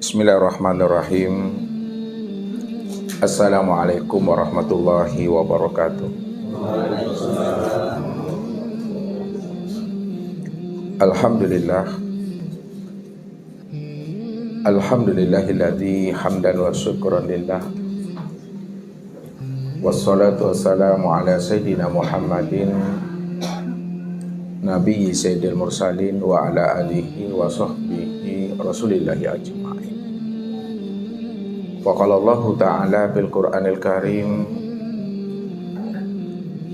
Bismillahirrahmanirrahim. Assalamualaikum warahmatullahi wabarakatuh. Alhamdulillah. Alhamdulillahilladzi hamdan wa syukran lillah. Wassalatu wassalamu ala sayyidina Muhammadin Nabi Sayyidil Mursalin wa ala alihi wa sahbihi rasulillahi ajma'in. Faqala Allah Ta'ala bil Qur'anil Karim,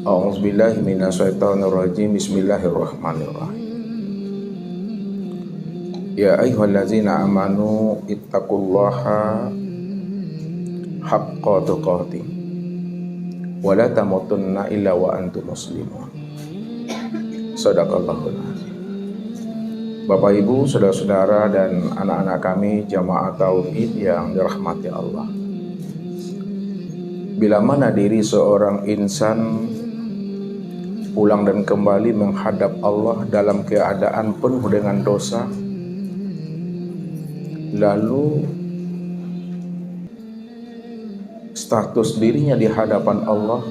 A'udzu billahi minasyaitonir rajim. Bismillahirrahmanirrahim. Ya ayyuhallazina amanu ittaqullaha haqqa tuqatih wa la tamutunna illa wa antum muslimun. Shadaqallahul azim. Bapak Ibu, saudara-saudara dan anak-anak kami jamaah tauhid yang dirahmati Allah. Bila mana diri seorang insan pulang dan kembali menghadap Allah dalam keadaan penuh dengan dosa, lalu status dirinya di hadapan Allah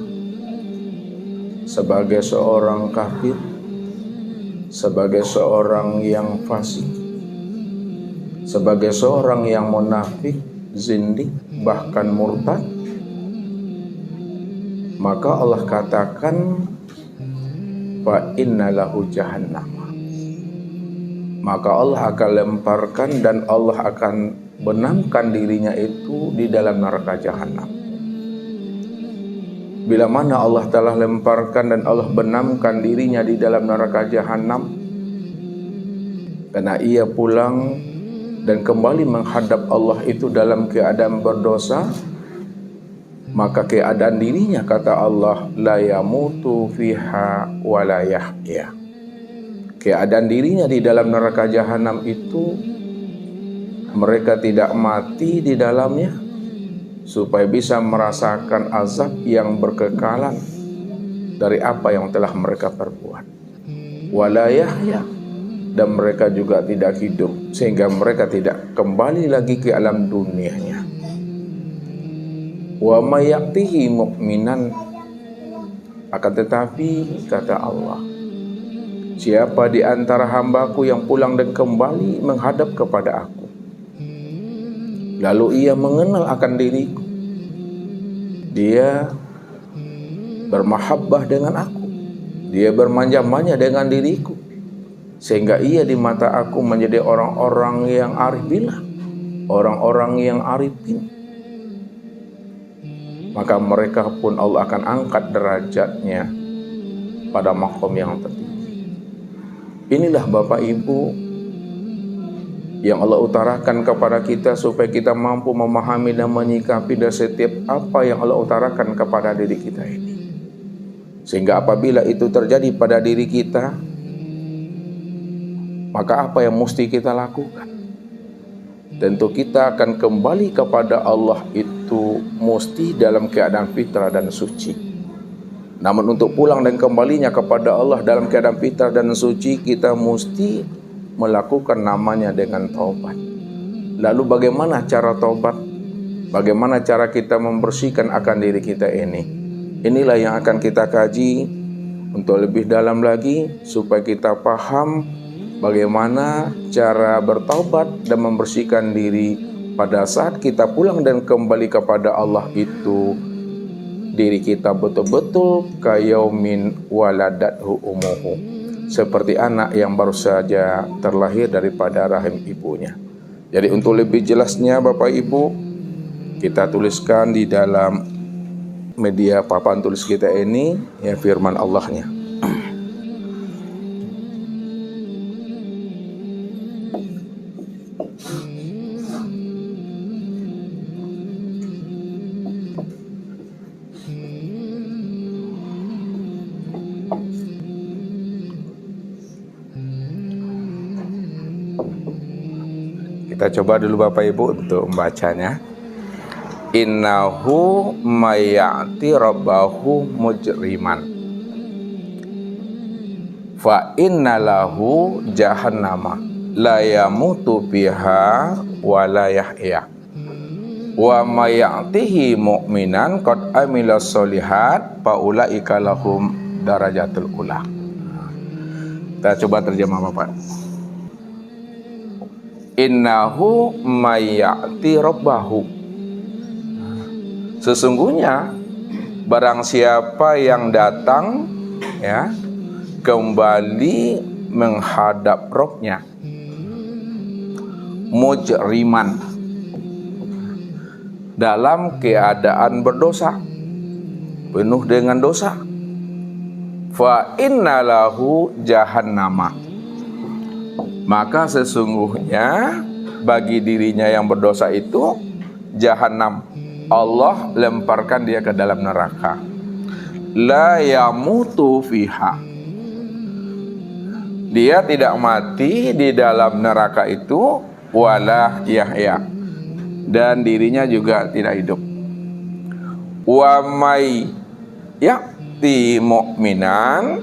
sebagai seorang kafir, sebagai seorang yang fasik, sebagai seorang yang munafik, zindik, bahkan murtad, maka Allah katakan fa innalahu jahannam. Maka Allah akan lemparkan dan Allah akan benamkan dirinya itu di dalam neraka jahanam. Bila mana Allah telah lemparkan dan Allah benamkan dirinya di dalam neraka jahanam karena ia pulang dan kembali menghadap Allah itu dalam keadaan berdosa, maka keadaan dirinya, kata Allah, la yamutu fiha wa la yahya. Keadaan dirinya di dalam neraka jahanam itu mereka tidak mati di dalamnya supaya bisa merasakan azab yang berkekalan dari apa yang telah mereka perbuat. Wala yahya, dan mereka juga tidak hidup sehingga mereka tidak kembali lagi ke alam dunianya. Wa may ya'tihi mu'minan, akan tetapi kata Allah, siapa di antara hambaku yang pulang dan kembali menghadap kepada aku, lalu ia mengenal akan diriku, dia bermahabbah dengan aku, dia bermanja-manja dengan diriku, sehingga ia di mata aku menjadi orang-orang yang arif billah, orang-orang yang arifin, maka mereka pun Allah akan angkat derajatnya pada maqam yang tertinggi. Inilah Bapak Ibu yang Allah utarakan kepada kita supaya kita mampu memahami dan menyikapi dari setiap apa yang Allah utarakan kepada diri kita ini. Sehingga apabila itu terjadi pada diri kita, maka apa yang mesti kita lakukan? Tentu kita akan kembali kepada Allah itu mesti dalam keadaan fitrah dan suci. Namun untuk pulang dan kembalinya kepada Allah dalam keadaan fitrah dan suci, kita mesti melakukan namanya dengan taubat. Lalu bagaimana cara taubat? Bagaimana cara kita membersihkan akan diri kita ini? Inilah yang akan kita kaji untuk lebih dalam lagi supaya kita paham bagaimana cara bertaubat dan membersihkan diri pada saat kita pulang dan kembali kepada Allah itu. Diri kita betul-betul kayaumin waladathu umuhu, seperti anak yang baru saja terlahir daripada rahim ibunya. Jadi untuk lebih jelasnya Bapak Ibu, kita tuliskan di dalam media papan tulis kita ini ya firman Allahnya. Kita coba dulu Bapak Ibu untuk membacanya. Innahu mayati rabbahu mujriman fa innalahu jahannama la yamutu fiha wa la yahya. Wa may ya'tihi mu'minan qad amila sholihat fa ulaika lahum darajatul ula. Kita coba terjemah Bapak. Innahu may ya'ti rabbahu. Sesungguhnya barang siapa yang datang ya kembali menghadap Rabb-nya mujriman, dalam keadaan berdosa, penuh dengan dosa, fa innalahu jahannama, maka sesungguhnya bagi dirinya yang berdosa itu jahanam, Allah lemparkan dia ke dalam neraka. La yamutu fiha, dia tidak mati di dalam neraka itu, wala yahya, dan dirinya juga tidak hidup. Wa may ya'ti mu'minan,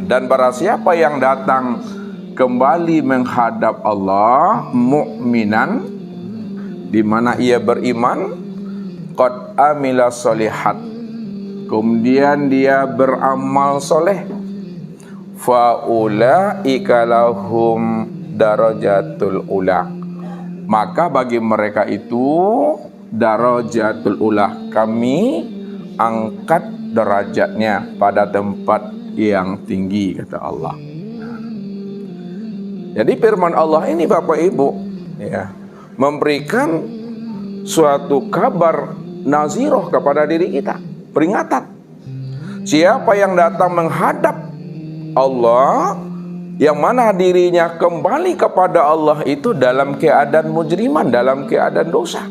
dan barang siapa yang datang kembali menghadap Allah mu'minan, di mana ia beriman, qad amila sholihat, kemudian dia beramal soleh, fa ulaika lahum darajatul ula, maka bagi mereka itu darajatul ula, kami angkat derajatnya pada tempat yang tinggi, kata Allah. Jadi firman Allah ini Bapak Ibu ya, memberikan suatu kabar naziroh kepada diri kita, peringatan. Siapa yang datang menghadap Allah, yang mana dirinya kembali kepada Allah itu dalam keadaan mujriman, dalam keadaan dosa,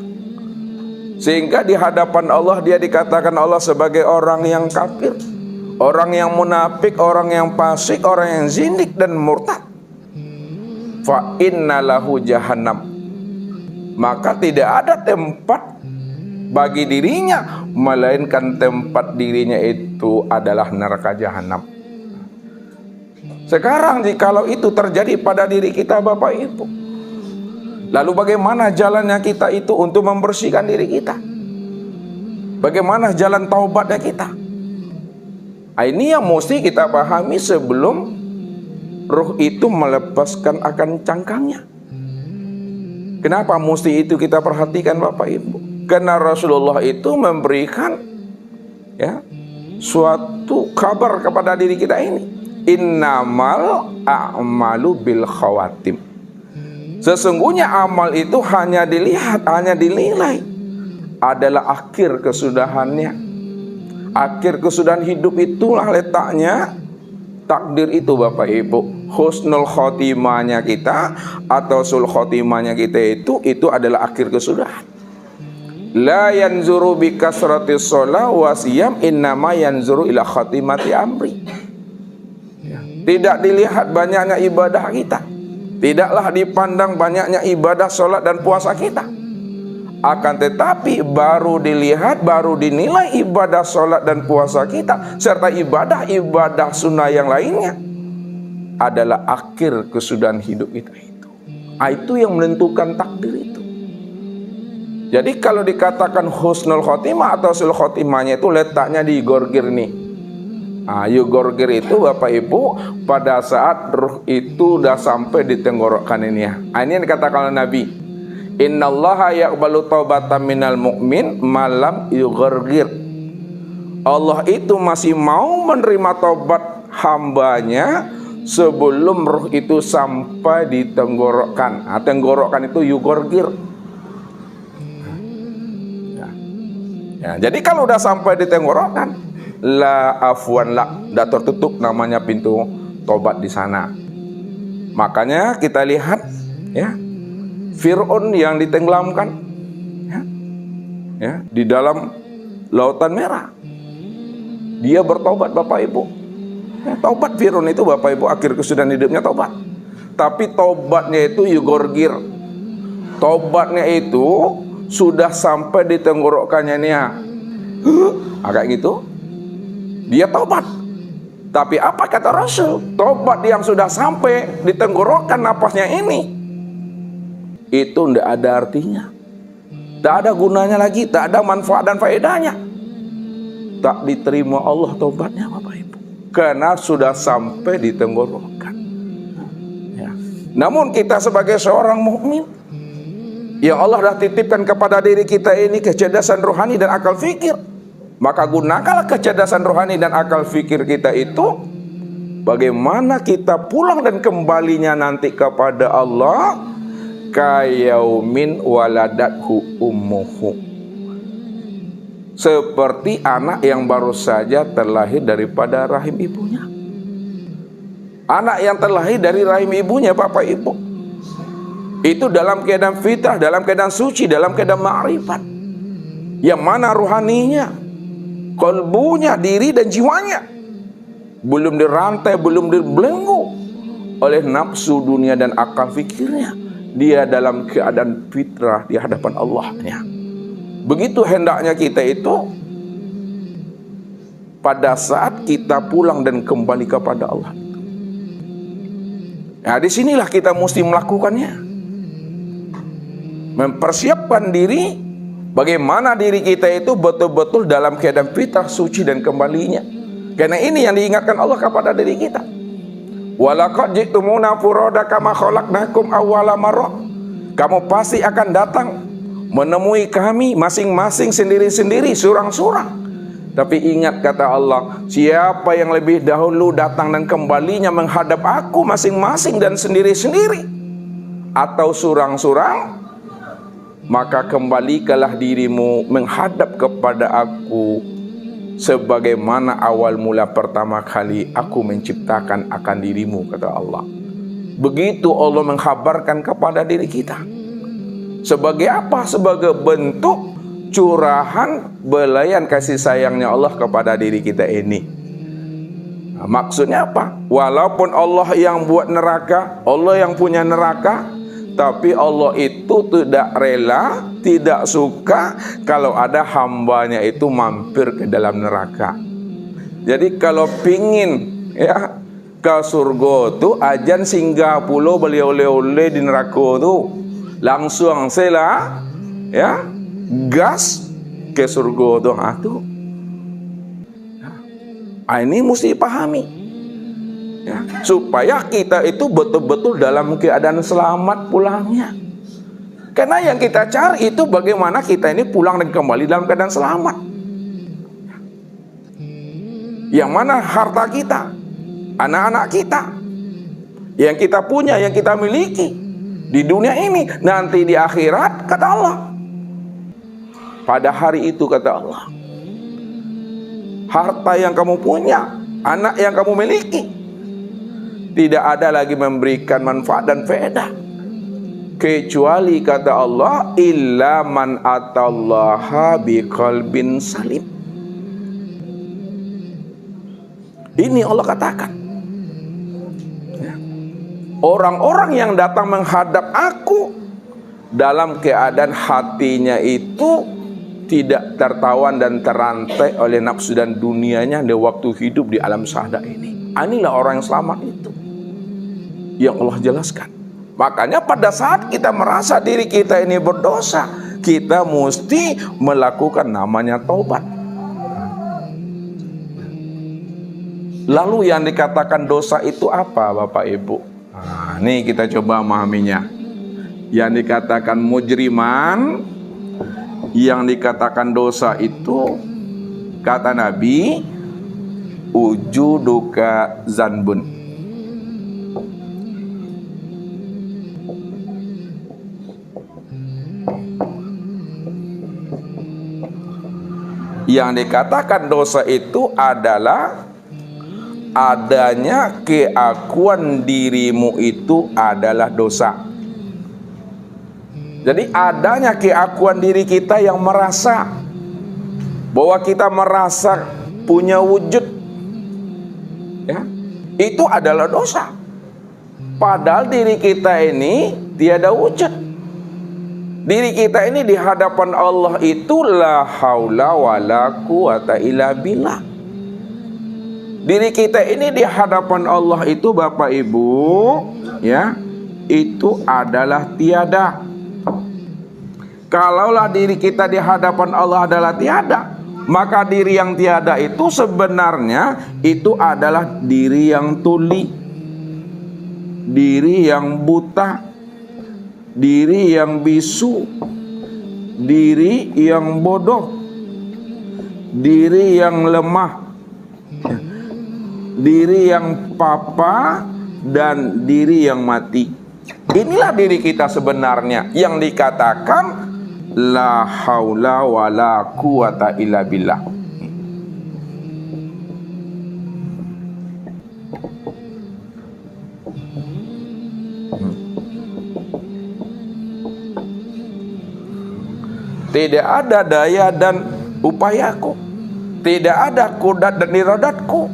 sehingga di hadapan Allah dia dikatakan Allah sebagai orang yang kafir, orang yang munafik, orang yang fasik, orang yang zindik dan murtad. Fa innalahu jahannam, maka tidak ada tempat bagi dirinya melainkan tempat dirinya itu adalah neraka jahanam. Sekarang jikalau itu terjadi pada diri kita Bapak Ibu, lalu bagaimana jalannya kita itu untuk membersihkan diri kita? Bagaimana jalan taubatnya kita? Ini yang mesti kita pahami sebelum ruh itu melepaskan akan cangkangnya. Kenapa mesti itu kita perhatikan Bapak Ibu? Karena Rasulullah itu memberikan ya suatu kabar kepada diri kita ini. Innamal a'malu bil khawatim. Sesungguhnya amal itu hanya dilihat, hanya dinilai adalah akhir kesudahannya. Akhir kesudahan hidup itulah letaknya takdir itu Bapak Ibu. Husnul khotimahnya kita atau sul khotimahnya kita itu adalah akhir kesudahan. La yanzuru bi kasratis shalah wa siyam, innama yanzuru ila khatimati amri. Tidak dilihat banyaknya ibadah kita, tidaklah dipandang banyaknya ibadah sholat dan puasa kita, akan tetapi baru dilihat, baru dinilai ibadah sholat dan puasa kita serta ibadah-ibadah sunnah yang lainnya adalah akhir kesudahan hidup kita itu. Itu yang menentukan takdir itu. Jadi kalau dikatakan husnul khotimah atau sul khotimahnya itu letaknya di gorgir nih. Yugorgir itu Bapak Ibu pada saat ruh itu udah sampai di tenggorokan ini ya. Ini yang dikatakan oleh Nabi, innallaha yaqbalu taubatan minal mu'min malam yugorgir. Allah itu masih mau menerima taubat hambanya sebelum ruh itu sampai di tenggorokan. Tenggorokan itu yugorgir ya. Jadi kalau udah sampai di tenggorokan, la afwan la, dah tertutup namanya pintu tobat di sana. Makanya kita lihat ya, Fir'aun yang ditenggelamkan ya, di dalam lautan merah, dia bertobat Bapak Ibu ya, taubat Fir'aun itu Bapak Ibu akhir kesudahan hidupnya taubat. Tapi taubatnya itu yugorgir, taubatnya itu sudah sampai di tenggorokannya nih ya. Kayak gitu dia taubat. Tapi apa kata Rasul? Tobat yang sudah sampai di tenggorokan napasnya ini, itu tidak ada artinya, tak ada gunanya lagi, tak ada manfaat dan faedahnya. Tak diterima Allah tobatnya, Bapak Ibu, karena sudah sampai di tenggorokan. Ya. Namun kita sebagai seorang mukmin yang Allah dah titipkan kepada diri kita ini kecerdasan rohani dan akal fikir, maka gunakanlah kecerdasan rohani dan akal fikir kita itu bagaimana kita pulang dan kembalinya nanti kepada Allah kayaumin waladathu ummuhu, seperti anak yang baru saja terlahir daripada rahim ibunya. Anak yang terlahir dari rahim ibunya, Bapak Ibu, itu dalam keadaan fitrah, dalam keadaan suci, dalam keadaan ma'rifat, yang mana rohaninya, kalbunya, diri dan jiwanya belum dirantai, belum dibelenggu oleh nafsu dunia dan akal fikirnya. Dia dalam keadaan fitrah di hadapan Allahnya. Begitu hendaknya kita itu pada saat kita pulang dan kembali kepada Allah. Nah, disinilah kita mesti melakukannya, mempersiapkan diri bagaimana diri kita itu betul-betul dalam keadaan fitrah, suci dan kembalinya. Karena ini yang diingatkan Allah kepada diri kita. Walaqad ji'tumuna furada kama khalaqnakum awwala marrah. Kamu pasti akan datang menemui kami masing-masing sendiri-sendiri, surang-surang. Tapi ingat kata Allah, siapa yang lebih dahulu datang dan kembalinya menghadap aku masing-masing dan sendiri-sendiri atau surang-surang, maka kembalikanlah dirimu menghadap kepada aku sebagaimana awal mula pertama kali aku menciptakan akan dirimu, kata Allah. Begitu Allah mengkhabarkan kepada diri kita. Sebagai apa? Sebagai bentuk curahan belayan kasih sayangnya Allah kepada diri kita ini. Nah, maksudnya apa? Walaupun Allah yang buat neraka, Allah yang punya neraka, tapi Allah itu tidak rela, tidak suka kalau ada hambanya itu mampir ke dalam neraka. Jadi kalau pingin ya ke surga tu, ajan singgah pulau beli oleh-oleh di neraka tu, langsung sela ya gas ke surga tu. Ini mesti pahami. Ya, supaya kita itu betul-betul dalam keadaan selamat pulangnya. Karena yang kita cari itu bagaimana kita ini pulang dan kembali dalam keadaan selamat. Yang mana harta kita, anak-anak kita, yang kita punya, yang kita miliki di dunia ini, nanti di akhirat, kata Allah, pada hari itu, kata Allah, harta yang kamu punya, anak yang kamu miliki, tidak ada lagi memberikan manfaat dan faedah, kecuali kata Allah, illa man atallaha biqalbin salim. Ini Allah katakan, orang-orang yang datang menghadap aku dalam keadaan hatinya itu tidak tertawan dan terantai oleh nafsu dan dunianya di waktu hidup di alam syahada ini. Inilah orang yang selamat itu yang Allah jelaskan. Makanya pada saat kita merasa diri kita ini berdosa, kita mesti melakukan namanya taubat. Lalu yang dikatakan dosa itu apa, Bapak Ibu? Nah, ini kita coba memahaminya. Yang dikatakan mujriman, yang dikatakan dosa itu, kata Nabi, ujuduka zanbun. Yang dikatakan dosa itu adalah adanya keakuan dirimu itu adalah dosa. Jadi adanya keakuan diri kita yang merasa bahwa kita merasa punya wujud, ya, itu adalah dosa. Padahal diri kita ini tiada wujud. Diri kita ini di hadapan Allah itu la haula wala quwata illa billah. Diri kita ini di hadapan Allah itu Bapak Ibu, ya, itu adalah tiada. Kalaulah diri kita di hadapan Allah adalah tiada, maka diri yang tiada itu sebenarnya itu adalah diri yang tuli, diri yang buta, diri yang bisu, diri yang bodoh, diri yang lemah, diri yang papa, dan diri yang mati. Inilah diri kita sebenarnya yang dikatakan la haula wala quwata illa billah. Tidak ada daya dan upayaku, tidak ada kudat dan iradatku,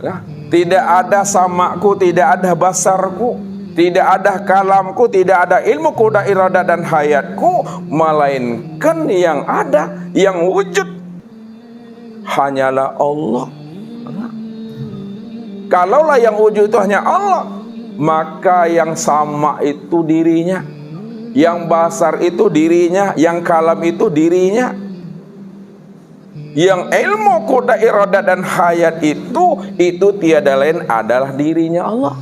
ya. Tidak ada samaku, tidak ada basarku, tidak ada kalamku, tidak ada ilmu kuda iradat dan hayatku, melainkan yang ada, yang wujud hanyalah Allah. Kalaulah yang wujud itu hanya Allah, maka yang sama itu dirinya, yang basar itu dirinya, yang kalam itu dirinya, yang ilmu kuda iradat dan hayat itu tiada lain adalah dirinya Allah.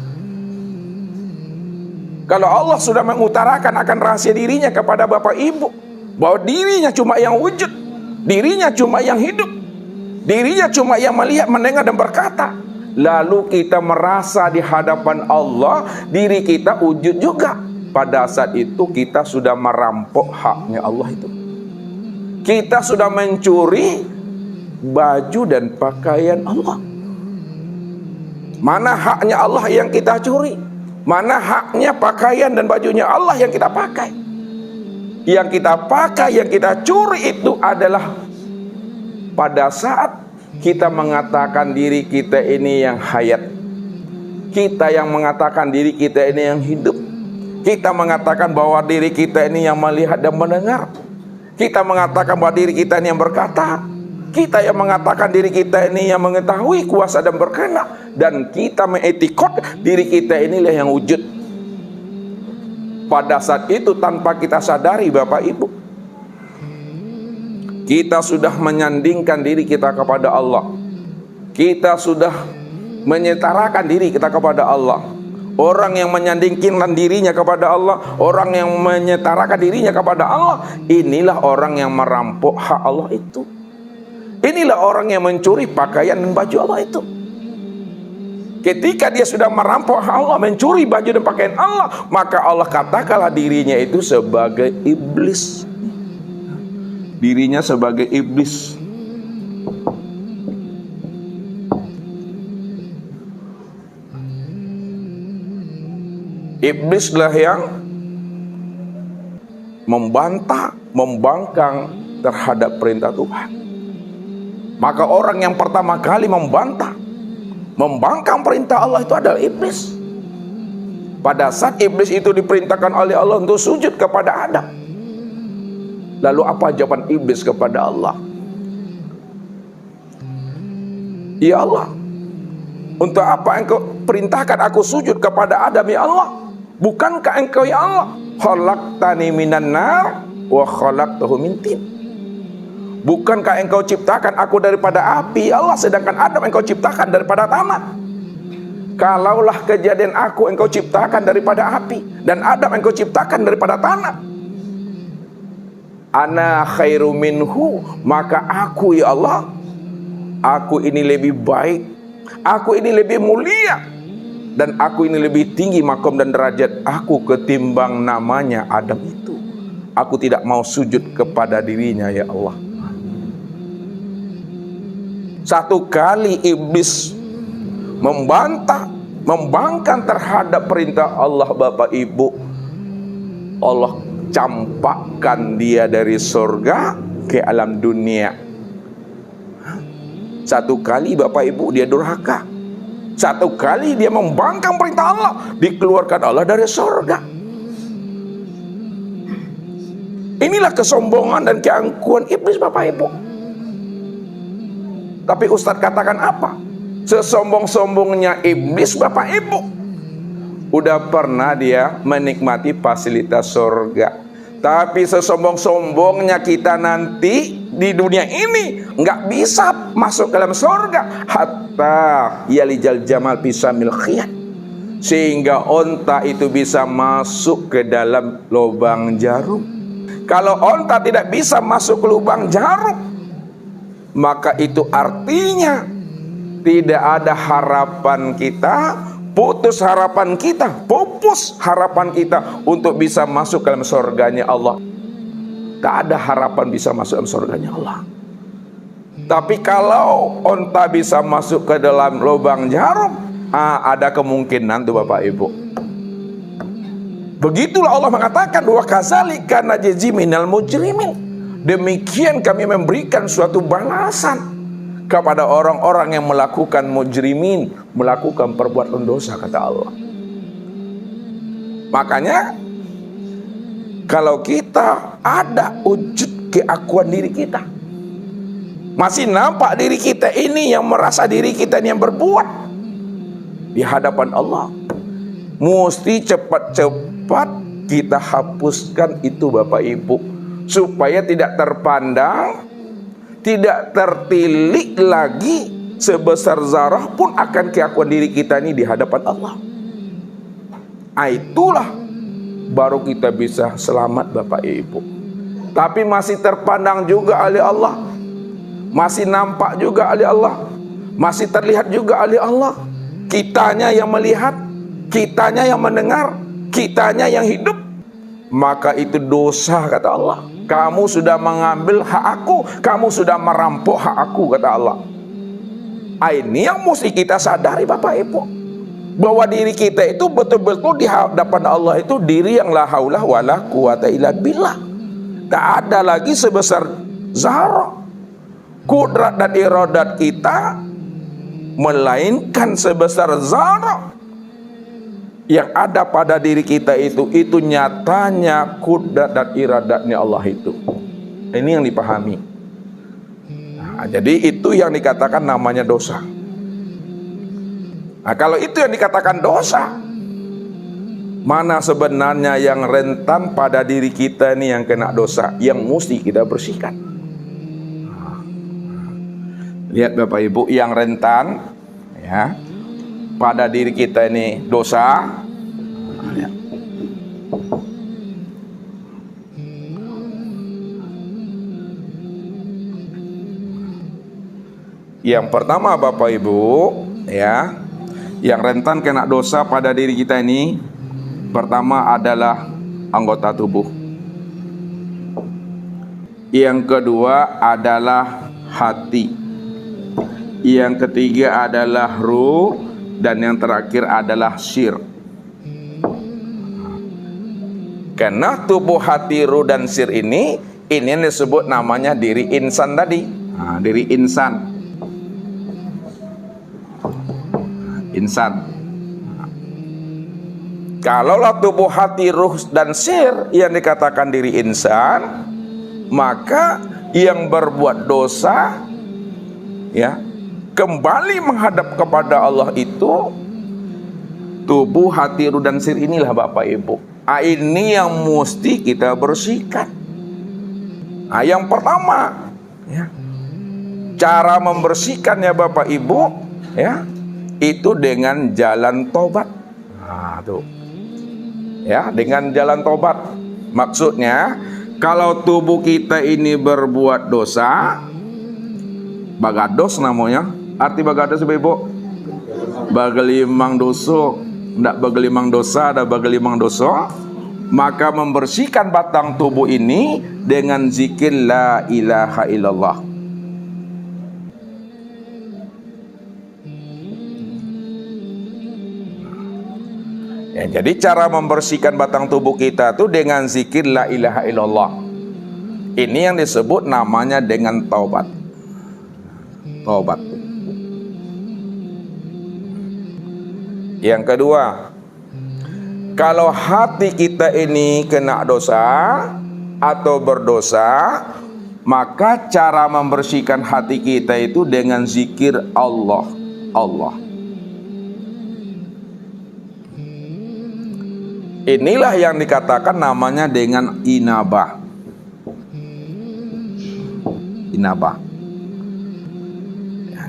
Kalau Allah sudah mengutarakan akan rahasia dirinya kepada Bapak Ibu, bahwa dirinya cuma yang wujud, dirinya cuma yang hidup, dirinya cuma yang melihat, mendengar dan berkata, lalu kita merasa di hadapan Allah diri kita wujud juga, pada saat itu kita sudah merampok haknya Allah itu. Kita sudah mencuri baju dan pakaian Allah. Mana haknya Allah yang kita curi? Mana haknya pakaian dan bajunya Allah yang kita pakai? Yang kita pakai, yang kita curi itu adalah pada saat kita mengatakan diri kita ini yang hayat, kita yang mengatakan diri kita ini yang hidup, kita mengatakan bahwa diri kita ini yang melihat dan mendengar, kita mengatakan bahwa diri kita ini yang berkata, kita yang mengatakan diri kita ini yang mengetahui kuasa dan berkehendak, dan kita mengetikot diri kita inilah yang wujud. Pada saat itu tanpa kita sadari Bapak Ibu, kita sudah menyandingkan diri kita kepada Allah. Kita sudah menyetarakan diri kita kepada Allah. Orang yang menyandingkan dirinya kepada Allah, orang yang menyetarakan dirinya kepada Allah, inilah orang yang merampok hak Allah itu. Inilah orang yang mencuri pakaian dan baju Allah itu. Ketika dia sudah merampok hak Allah, mencuri baju dan pakaian Allah, maka Allah katakanlah dirinya itu sebagai iblis. Dirinya sebagai iblis. Iblislah yang membantah, membangkang terhadap perintah Tuhan. Maka orang yang pertama kali membantah, membangkang perintah Allah itu adalah iblis. Pada saat iblis itu diperintahkan oleh Allah untuk sujud kepada Adam, lalu apa jawaban iblis kepada Allah? Ya Allah, untuk apa engkau perintahkan aku sujud kepada Adam ya Allah? Bukankah engkau ya Allah khalaqtani minan nar wa khalaqtahu min tin? Bukankah engkau ciptakan aku daripada api ya Allah, sedangkan Adam engkau ciptakan daripada tanah? Kalaulah kejadian aku engkau ciptakan daripada api dan Adam engkau ciptakan daripada tanah, ana khairu minhu, maka aku ya Allah, aku ini lebih baik, aku ini lebih mulia, dan aku ini lebih tinggi makom dan derajat aku ketimbang namanya Adam itu. Aku tidak mau sujud kepada dirinya ya Allah. Satu kali iblis membantah, membangkang terhadap perintah Allah Bapak Ibu, Allah campakkan dia dari surga ke alam dunia. Satu kali Bapak Ibu dia durhaka, satu kali dia membangkang perintah Allah, dikeluarkan Allah dari surga. Inilah kesombongan dan keangkuhan iblis Bapak Ibu. Tapi Ustadz katakan apa? Sesombong-sombongnya iblis, Bapak Ibu, udah pernah dia menikmati fasilitas surga. Tapi sesombong-sombongnya kita nanti di dunia ini nggak bisa masuk ke dalam surga. Hatta yalijal jamal bisamil khiyat, sehingga onta itu bisa masuk ke dalam lubang jarum. Kalau onta tidak bisa masuk ke lubang jarum, maka itu artinya tidak ada harapan kita, putus harapan kita, pupus harapan kita untuk bisa masuk ke dalam surganya Allah. Tak ada harapan bisa masuk dalam surganya Allah. Tapi kalau onta bisa masuk ke dalam lubang jarum, ada kemungkinan tuh Bapak Ibu. Begitulah Allah mengatakan, wa kadzalika najzi minal mujrimin. Demikian kami memberikan suatu balasan kepada orang-orang yang melakukan mujrimin, melakukan perbuatan dosa, kata Allah. Makanya kalau kita ada wujud keakuan diri kita, masih nampak diri kita ini yang merasa diri kita ini yang berbuat di hadapan Allah, mesti cepat-cepat kita hapuskan itu Bapak Ibu, supaya tidak terpandang, tidak tertilik lagi sebesar zarah pun akan keakuan diri kita ini di hadapan Allah. Itulah baru kita bisa selamat Bapak Ibu. Tapi masih terpandang juga oleh Allah, masih nampak juga oleh Allah, masih terlihat juga oleh Allah. Kitanya yang melihat, kitanya yang mendengar, kitanya yang hidup, maka itu dosa, kata Allah. Kamu sudah mengambil hak aku, kamu sudah merampok hak aku, kata Allah. Ini yang mesti kita sadari Bapak Ibu, bahwa diri kita itu betul-betul di hadapan Allah itu diri yang la haula wala quwata illa billah. Tak ada lagi sebesar zarah kudrat dan iradat kita, melainkan sebesar zarah yang ada pada diri kita itu nyatanya kudrat dan iradatnya Allah itu. Ini yang dipahami. Nah, jadi itu yang dikatakan namanya dosa. Nah, kalau itu yang dikatakan dosa, mana sebenarnya yang rentan pada diri kita ini yang kena dosa, yang mesti kita bersihkan? Lihat Bapak Ibu, yang rentan ya pada diri kita ini dosa. Yang pertama Bapak Ibu ya, yang rentan kena dosa pada diri kita ini, pertama adalah anggota tubuh. Yang kedua adalah hati. Yang ketiga adalah ruh. Dan yang terakhir adalah syir. Karena tubuh, hati, ruh, dan syir ini yang disebut namanya diri insan tadi. Nah, diri insan. Insan. Kalaulah tubuh, hati, ruh, dan syir yang dikatakan diri insan, maka yang berbuat dosa ya kembali menghadap kepada Allah itu tubuh, hati, ruh, dan sir inilah Bapak Ibu. Ini yang mesti kita bersihkan. Yang pertama ya, cara membersihkannya Bapak Ibu ya, itu dengan jalan tobat. Tuh ya, dengan jalan tobat. Maksudnya kalau tubuh kita ini berbuat dosa, bagados namanya. Arti bagados Ibu, bagelimang dosa. Ndak bagelimang dosa, ada bagelimang dosa. Maka membersihkan batang tubuh ini dengan zikir la ilaha illallah. Ya, jadi cara membersihkan batang tubuh kita itu dengan zikir la ilaha illallah. Ini yang disebut namanya dengan taubat. Taubat. Yang kedua, kalau hati kita ini kena dosa atau berdosa, maka cara membersihkan hati kita itu dengan zikir Allah. Allah. Inilah yang dikatakan namanya dengan inabah. Inabah.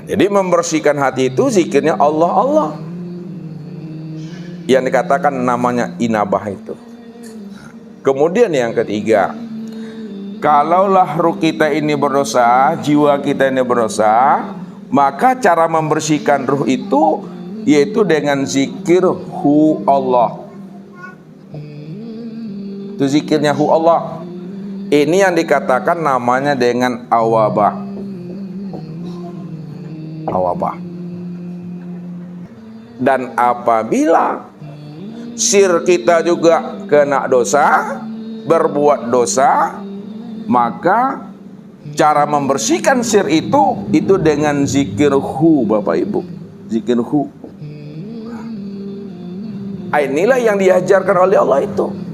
Jadi membersihkan hati itu zikirnya Allah, Allah. Yang dikatakan namanya inabah itu. Kemudian yang ketiga, kalaulah ruh kita ini berdosa, jiwa kita ini berdosa, maka cara membersihkan ruh itu yaitu dengan zikir hu Allah. Itu zikirnya hu Allah. Ini yang dikatakan namanya dengan awabah. Awabah. Dan apabila sir kita juga kena dosa, berbuat dosa, maka cara membersihkan sir itu dengan zikir hu, Bapak Ibu. Zikir hu. Inilah yang diajarkan oleh Allah itu.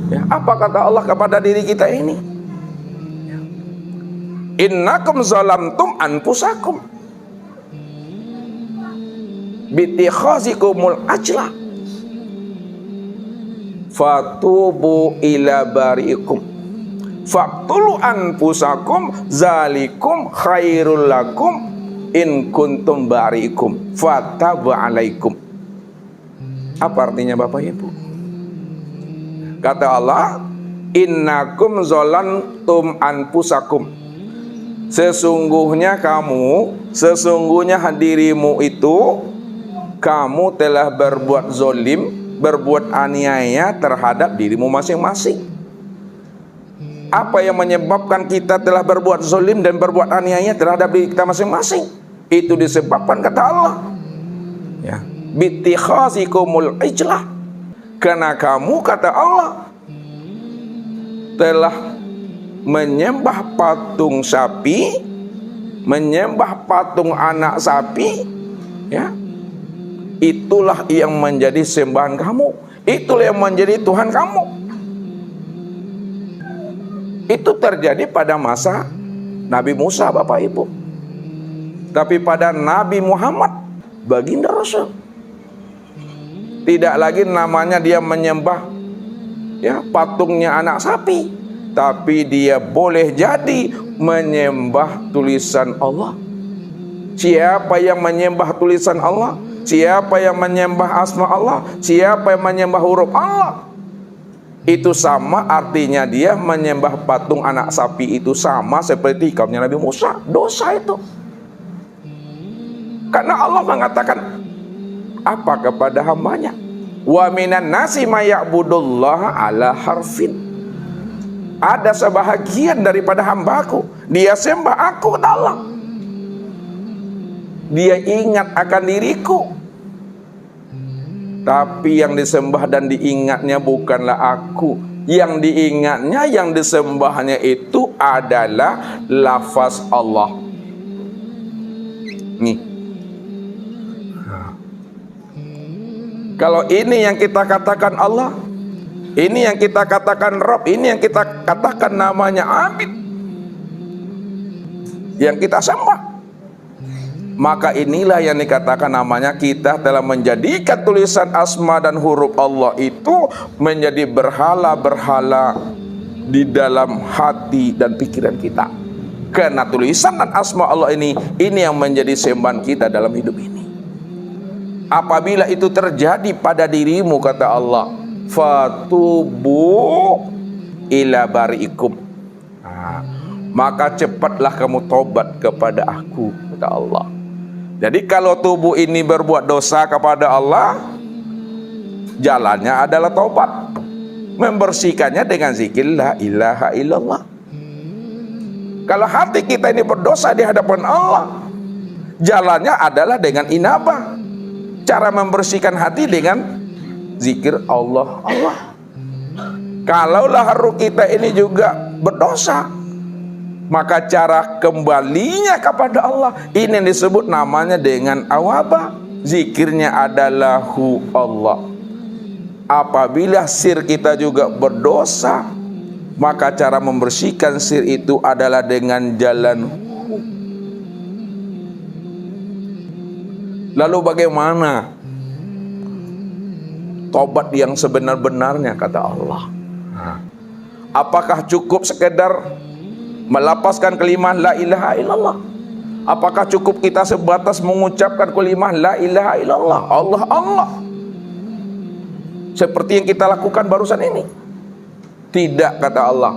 Ya, apa kata Allah kepada diri kita ini? Innakum zalamtum anfusakum bitikhazikumul ajla fatubu ila bari'ikum faqtulu anfusakum zalikum khairul lakum in kuntum bari'ikum fataba alaikum. Apa artinya Bapak Ibu? Kata Allah, innakum zalantum anfusakum. Sesungguhnya dirimu itu, kamu telah berbuat zolim, berbuat aniaya terhadap dirimu masing-masing. Apa yang menyebabkan kita telah berbuat zolim dan berbuat aniaya terhadap diri kita masing-masing? Itu disebabkan kata Allah, ya, bitikhazikumul ijlah. Karena kamu, kata Allah, telah menyembah patung sapi, menyembah patung anak sapi, ya. Itulah yang menjadi sembahan kamu, itulah yang menjadi Tuhan kamu. Itu terjadi pada masa Nabi Musa, Bapak Ibu. Tapi pada Nabi Muhammad, baginda Rasul, tidak lagi namanya dia menyembah, ya, patungnya anak sapi, tapi dia boleh jadi menyembah tulisan Allah. Siapa yang menyembah tulisan Allah, siapa yang menyembah asma Allah, siapa yang menyembah huruf Allah, itu sama artinya dia menyembah patung anak sapi, itu sama seperti kaumnya Nabi Musa. Dosa itu. Karena Allah mengatakan apa kepada hambanya? Wa minan nasi maya'budullaha ala harfin. Ada sebahagian daripada hambaku, dia sembah aku, kata Allah. Dia ingat akan diriku. Tapi yang disembah dan diingatnya bukanlah aku. Yang diingatnya, yang disembahnya itu adalah lafaz Allah. Nih. Kalau ini yang kita katakan Allah, ini yang kita katakan Rabb, ini yang kita katakan namanya Abid, yang kita sembah, maka inilah yang dikatakan namanya kita telah menjadikan tulisan asma dan huruf Allah itu menjadi berhala-berhala di dalam hati dan pikiran kita. Karena tulisan dan asma Allah ini yang menjadi sembahan kita dalam hidup ini. Apabila itu terjadi pada dirimu, kata Allah, fatubu ila bari'ikum, maka cepatlah kamu tobat kepada aku, kata Allah. Jadi kalau tubuh ini berbuat dosa kepada Allah, jalannya adalah tobat, membersihkannya dengan zikir la ilaha illallah. Kalau hati kita ini berdosa di hadapan Allah, jalannya adalah dengan inabah. Cara membersihkan hati dengan zikir Allah, Allah. Kalaulah ruh kita ini juga berdosa, maka cara kembalinya kepada Allah ini yang disebut namanya dengan awabah. Zikirnya adalah hu Allah. Apabila sir kita juga berdosa, maka cara membersihkan sir itu adalah dengan jalan hu. Lalu bagaimana tobat yang sebenar-benarnya, kata Allah? Apakah cukup sekedar melapaskan kalimat la ilaha illallah? Apakah cukup kita sebatas mengucapkan kalimat la ilaha illallah, Allah Allah, seperti yang kita lakukan barusan ini? Tidak, kata Allah.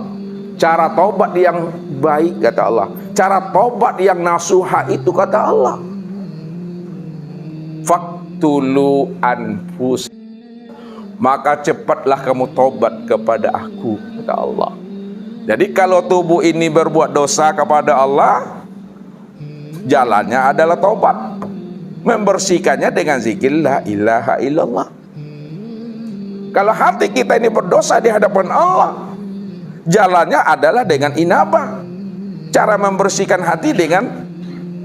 Cara tobat yang baik, kata Allah, cara tobat yang nasuha itu, kata Allah, faktulu anfus, maka cepatlah kamu tobat kepada aku, kata Allah. Jadi kalau tubuh ini berbuat dosa kepada Allah, jalannya adalah tobat, membersihkannya dengan zikir la ilaha illallah. Kalau hati kita ini berdosa di hadapan Allah, jalannya adalah dengan inabah, cara membersihkan hati dengan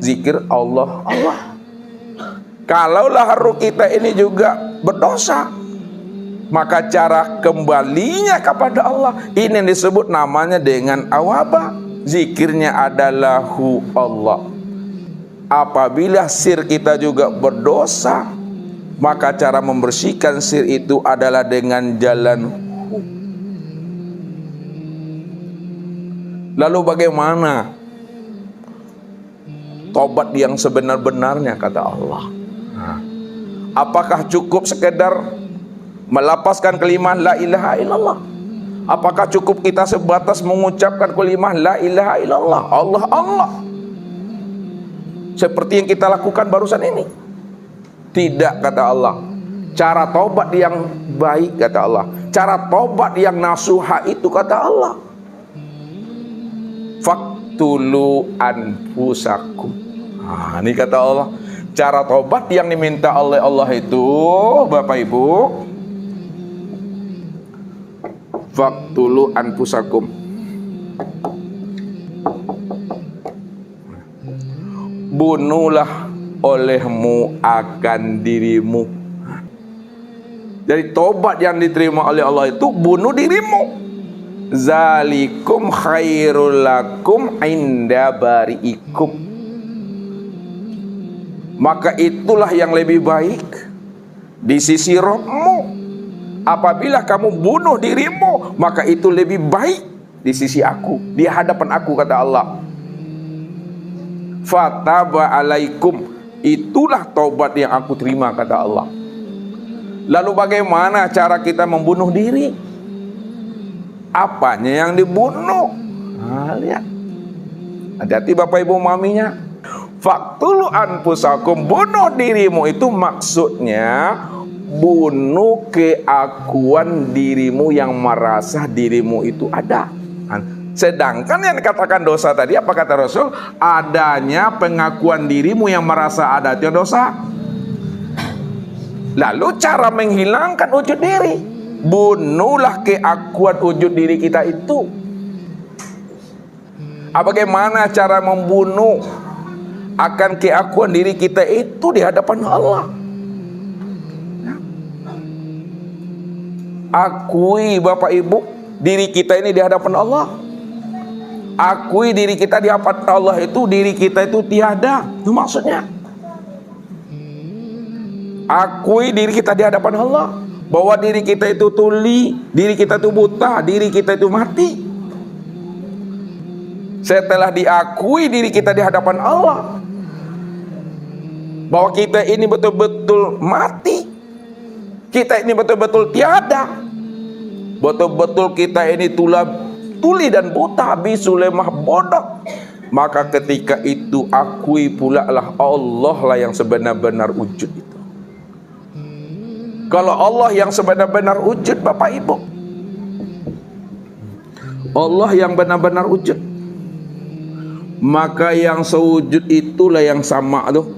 zikir Allah Allah. Kalau lahar kita ini juga berdosa, maka cara kembalinya kepada Allah ini yang disebut namanya dengan awabah. Zikirnya adalah hu Allah. Apabila sir kita juga berdosa, maka cara membersihkan sir itu adalah dengan jalan hu. Lalu bagaimana tobat yang sebenar-benarnya, kata Allah? Apakah cukup sekedar melapaskan kalimat la ilaha illallah? Apakah cukup kita sebatas mengucapkan kalimat la ilaha illallah, Allah Allah, seperti yang kita lakukan barusan ini? Tidak, kata Allah. Cara tobat yang baik, kata Allah, cara tobat yang nasuha itu, kata Allah, faktulu anfusakum. Ini kata Allah, cara tobat yang diminta oleh Allah itu, Bapak Ibu, faktulu anfusakum, bunuhlah olehmu akan dirimu. Jadi tobat yang diterima oleh Allah itu bunuh dirimu. Zalikum khairul lakum inda bari'ikum, maka itulah yang lebih baik di sisi Rabbmu. Apabila kamu bunuh dirimu, maka itu lebih baik di sisi aku, di hadapan aku, kata Allah. Fataba alaikum, itulah taubat yang aku terima, kata Allah. Lalu bagaimana cara kita membunuh diri? Apanya yang dibunuh? Lihat, hati-hati Bapak Ibu maminya. Faktulu anfusakum, bunuh dirimu itu maksudnya bunuh keakuan dirimu yang merasa dirimu itu ada. Sedangkan yang dikatakan dosa tadi, apa kata Rasul? Adanya pengakuan dirimu yang merasa ada itu dosa. Lalu cara menghilangkan wujud diri, bunuhlah keakuan wujud diri kita itu. Bagaimana cara membunuh akan keakuan diri kita itu di hadapan Allah? Akui Bapak Ibu diri kita ini di hadapan Allah. Akui diri kita di hadapan Allah itu, diri kita itu tiada. Itu maksudnya. Akui diri kita di hadapan Allah, bahwa diri kita itu tuli, diri kita itu buta, diri kita itu mati. Setelah diakui diri kita di hadapan Allah, bahwa kita ini betul-betul mati, kita ini betul-betul tiada, betul-betul kita ini tuli dan buta, bisu, lemah, bodoh, maka ketika itu akui pula lah Allah lah yang sebenar-benar wujud itu. Kalau Allah yang sebenar-benar wujud, Bapak Ibu, Allah yang benar-benar wujud, maka yang sewujud itulah yang sama tuh,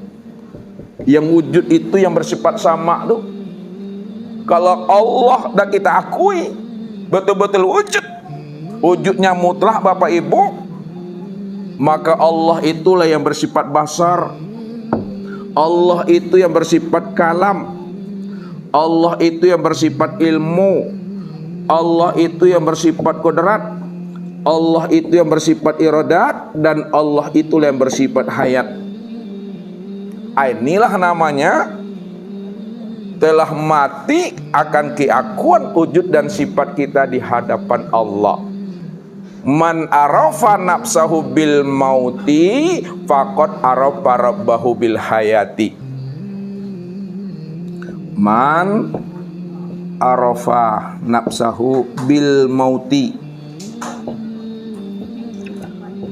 yang wujud itu yang bersifat sama tuh. Kalau Allah dan kita akui betul-betul wujud, wujudnya mutlak Bapak Ibu, maka Allah itulah yang bersifat basar, Allah itu yang bersifat kalam, Allah itu yang bersifat ilmu, Allah itu yang bersifat kodrat, Allah itu yang bersifat iradat, dan Allah itu yang bersifat hayat. Inilah namanya telah mati akan keakuan wujud dan sifat kita di hadapan Allah. Man arafa nafsahu bil mauti faqad arafa rabbahu bil hayati. Man arafa nafsahu bil mauti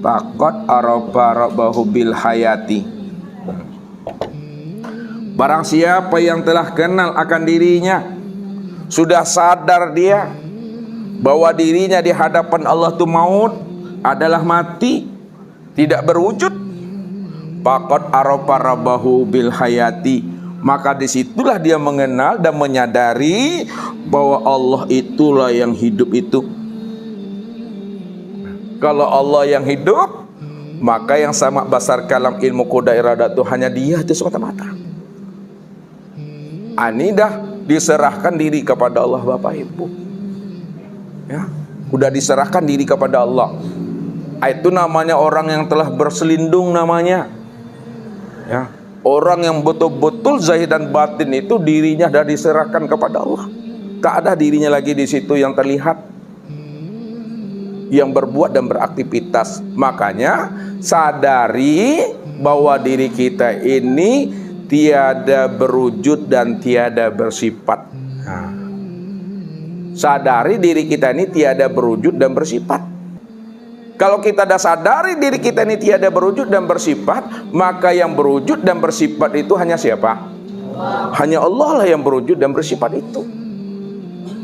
faqad arafa rabbahu bil hayati. Barang siapa yang telah kenal akan dirinya, sudah sadar dia bahwa dirinya di hadapan Allah itu maut, adalah mati, tidak berwujud, faqad arafa rabbahu bil hayati, maka disitulah dia mengenal dan menyadari bahwa Allah itulah yang hidup itu. Kalau Allah yang hidup, maka yang sama basar kalam ilmu qada iradat itu hanya dia itu semata-mata. Ini dah diserahkan diri kepada Allah Bapak Ibu. Ya, udah diserahkan diri kepada Allah. Itu namanya orang yang telah berselindung namanya. Ya, orang yang betul-betul zahir dan batin itu dirinya dah diserahkan kepada Allah. Tak ada dirinya lagi di situ yang terlihat, yang berbuat dan beraktivitas. Makanya sadari bahwa diri kita ini tiada berwujud dan tiada bersifat. Sadari diri kita ini tiada berwujud dan bersifat. Kalau kita dah sadari diri kita ini tiada berwujud dan bersifat, maka yang berwujud dan bersifat itu hanya siapa? Hanya Allah lah yang berwujud dan bersifat itu.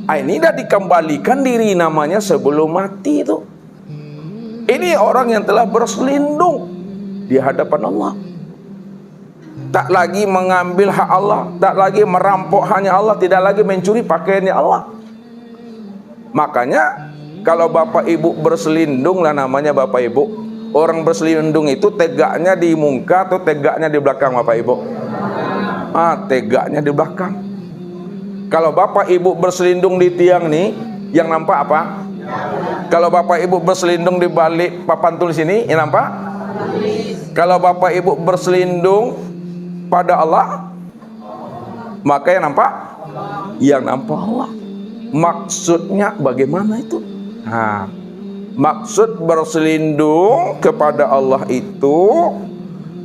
Ini dah dikembalikan diri namanya sebelum mati itu. Ini orang yang telah berselindung di hadapan Allah. Tak lagi mengambil hak Allah, tak lagi merampok hanya Allah, tidak lagi mencuri pakaiannya Allah. Makanya kalau Bapak Ibu berselindung lah namanya Bapak Ibu. Orang berselindung itu tegaknya di muka atau tegaknya di belakang Bapak Ibu? Tegaknya di belakang. Kalau Bapak Ibu berselindung di tiang nih, yang nampak apa? Kalau Bapak Ibu berselindung di balik papan tulis ini, yang nampak? Kalau Bapak Ibu berselindung pada Allah, maka yang nampak? Yang nampak Allah. Maksudnya bagaimana itu? Maksud berselindung kepada Allah itu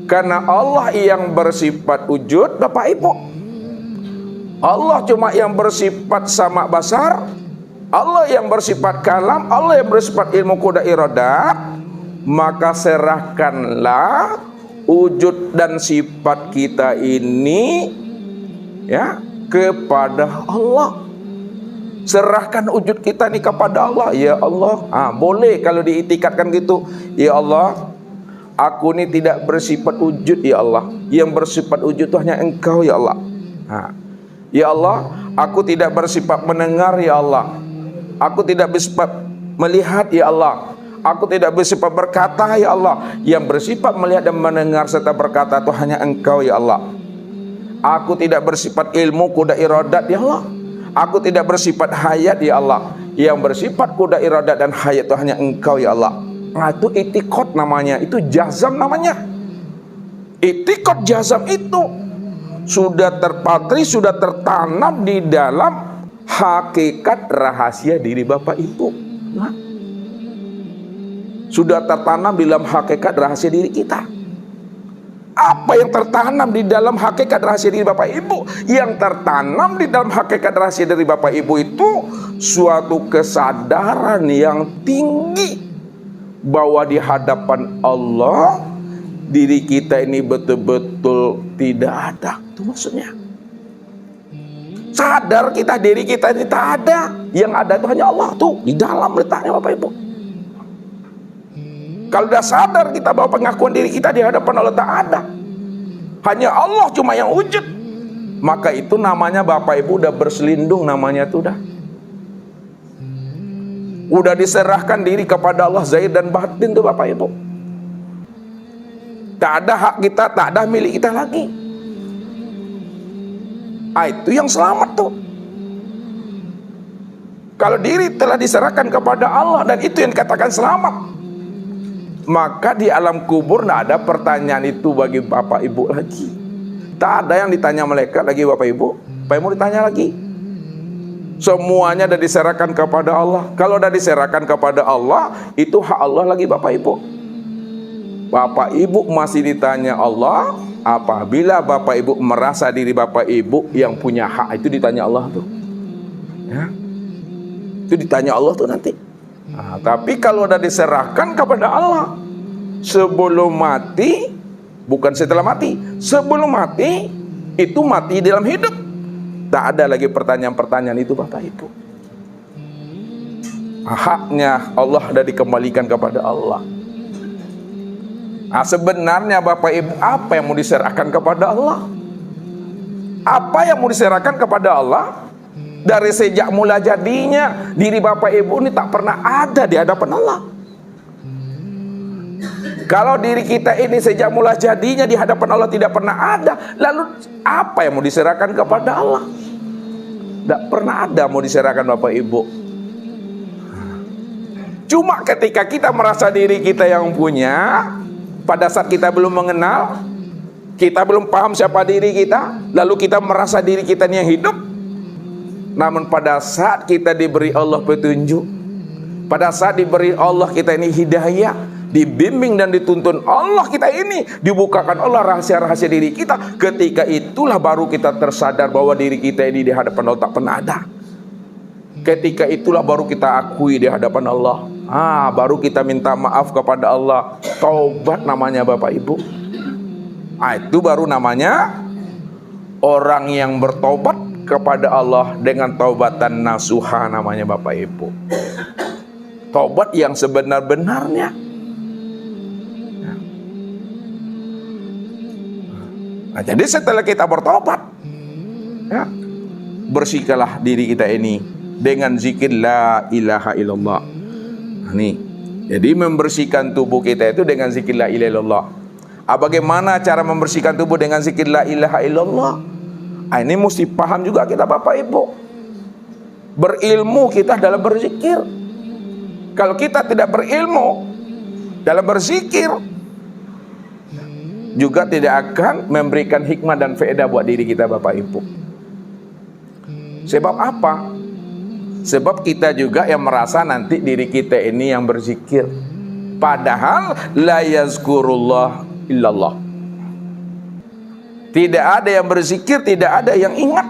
karena Allah yang bersifat wujud Bapak Ibu. Allah cuma yang bersifat sama basar, Allah yang bersifat kalam, Allah yang bersifat ilmu qada iradat. Maka serahkanlah wujud dan sifat kita ini ya kepada Allah. Serahkan wujud kita ini kepada Allah. Ya Allah, boleh kalau diitikadkan gitu. Ya Allah, aku ini tidak bersifat wujud ya Allah. Yang bersifat wujud itu hanya Engkau ya Allah. Ya Allah, aku tidak bersifat mendengar ya Allah. Aku tidak bersifat melihat ya Allah. Aku tidak bersifat berkata ya Allah. Yang bersifat melihat dan mendengar serta berkata itu hanya Engkau ya Allah. Aku tidak bersifat ilmu qada iradat ya Allah. Aku tidak bersifat hayat ya Allah. Yang bersifat qada iradat dan hayat itu hanya Engkau ya Allah. Itu itikad namanya, itu jazam namanya. Itikad jazam itu sudah terpatri, sudah tertanam di dalam hakikat rahasia diri Bapak Ibu. Sudah tertanam di dalam hakikat rahasia diri kita. Apa yang tertanam di dalam hakikat rahasia diri Bapak Ibu? Yang tertanam di dalam hakikat rahasia dari Bapak Ibu itu suatu kesadaran yang tinggi bahwa di hadapan Allah diri kita ini betul-betul tidak ada. Itu maksudnya. Sadar kita diri kita ini tak ada. Yang ada itu hanya Allah tuh di dalam letaknya Bapak Ibu. Kalau sudah sadar kita bahwa pengakuan diri kita di hadapan Allah tak ada, hanya Allah cuma yang wujud, maka itu namanya Bapak Ibu udah berselindung namanya itu udah diserahkan diri kepada Allah zahir dan batin tuh Bapak Ibu. Tak ada hak kita, tak ada milik kita lagi. Itu yang selamat tuh. Kalau diri telah diserahkan kepada Allah dan itu yang dikatakan selamat, maka di alam kubur tidak ada pertanyaan itu bagi Bapak Ibu lagi. Tak ada yang ditanya malaikat lagi Bapak Ibu. Apa yang mau ditanya lagi? Semuanya sudah diserahkan kepada Allah. Kalau sudah diserahkan kepada Allah, itu hak Allah lagi Bapak Ibu. Bapak Ibu masih ditanya Allah. Apabila Bapak Ibu merasa diri Bapak Ibu yang punya hak, itu ditanya Allah tuh. Ya. Itu ditanya Allah tuh nanti. Nah, tapi kalau sudah diserahkan kepada Allah, sebelum mati, bukan setelah mati, sebelum mati, itu mati dalam hidup. Tak ada lagi pertanyaan-pertanyaan itu Bapak Ibu. Haknya Allah sudah dikembalikan kepada Allah. Nah, sebenarnya Bapak Ibu, apa yang mau diserahkan kepada Allah? Apa yang mau diserahkan kepada Allah? Dari sejak mula jadinya, diri Bapak Ibu ini tak pernah ada di hadapan Allah. Kalau diri kita ini sejak mula jadinya di hadapan Allah tidak pernah ada, lalu apa yang mau diserahkan kepada Allah? Tidak pernah ada mau diserahkan Bapak Ibu. Cuma ketika kita merasa diri kita yang punya, pada saat kita belum mengenal, kita belum paham siapa diri kita, lalu kita merasa diri kita ini yang hidup. Namun pada saat kita diberi Allah petunjuk, pada saat diberi Allah kita ini hidayah, dibimbing dan dituntun Allah kita ini, dibukakan Allah rahasia-rahasia diri kita, ketika itulah baru kita tersadar bahwa diri kita ini di hadapan Allah tak pernah ada. Ketika itulah baru kita akui di hadapan Allah. Baru kita minta maaf kepada Allah. Taubat namanya Bapak Ibu. Itu baru namanya orang yang bertobat kepada Allah dengan taubatan nasuha namanya Bapak Ibu. Taubat yang sebenar-benarnya. Nah, jadi setelah kita bertobat, ya, bersihkanlah diri kita ini dengan zikir la ilaha illallah. Nah, nih, jadi membersihkan tubuh kita itu dengan zikir la ilaha illallah. Bagaimana cara membersihkan tubuh dengan zikir la ilaha illallah? Ini mesti paham juga kita Bapak Ibu. Berilmu kita dalam berzikir. Kalau kita tidak berilmu dalam berzikir, juga tidak akan memberikan hikmah dan faedah buat diri kita Bapak Ibu. Sebab apa? Sebab kita juga yang merasa nanti diri kita ini yang berzikir, padahal la yazkurullah illallah. Tidak ada yang berzikir, tidak ada yang ingat,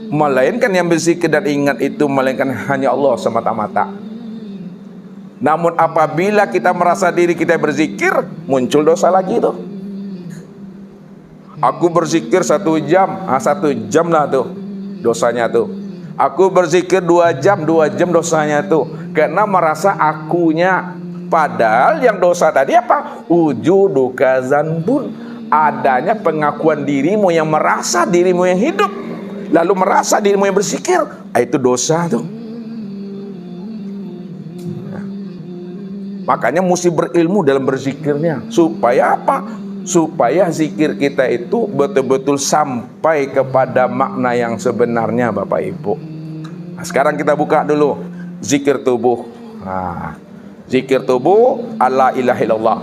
melainkan yang berzikir dan ingat itu melainkan hanya Allah semata-mata. Namun apabila kita merasa diri kita berzikir, muncul dosa lagi tuh. Aku berzikir 1 jam, 1 jam lah tuh dosanya tuh. Aku berzikir 2 jam dosanya tuh. Karena merasa akunya. Padahal yang dosa tadi apa? Wujuduka zanbun. Adanya pengakuan dirimu yang merasa dirimu yang hidup, lalu merasa dirimu yang berzikir. Itu dosa tuh. Makanya mesti berilmu dalam berzikirnya. Supaya apa? Supaya zikir kita itu betul-betul sampai kepada makna yang sebenarnya Bapak Ibu. Nah, sekarang kita buka dulu zikir tubuh. Zikir tubuh la ilaha illallah.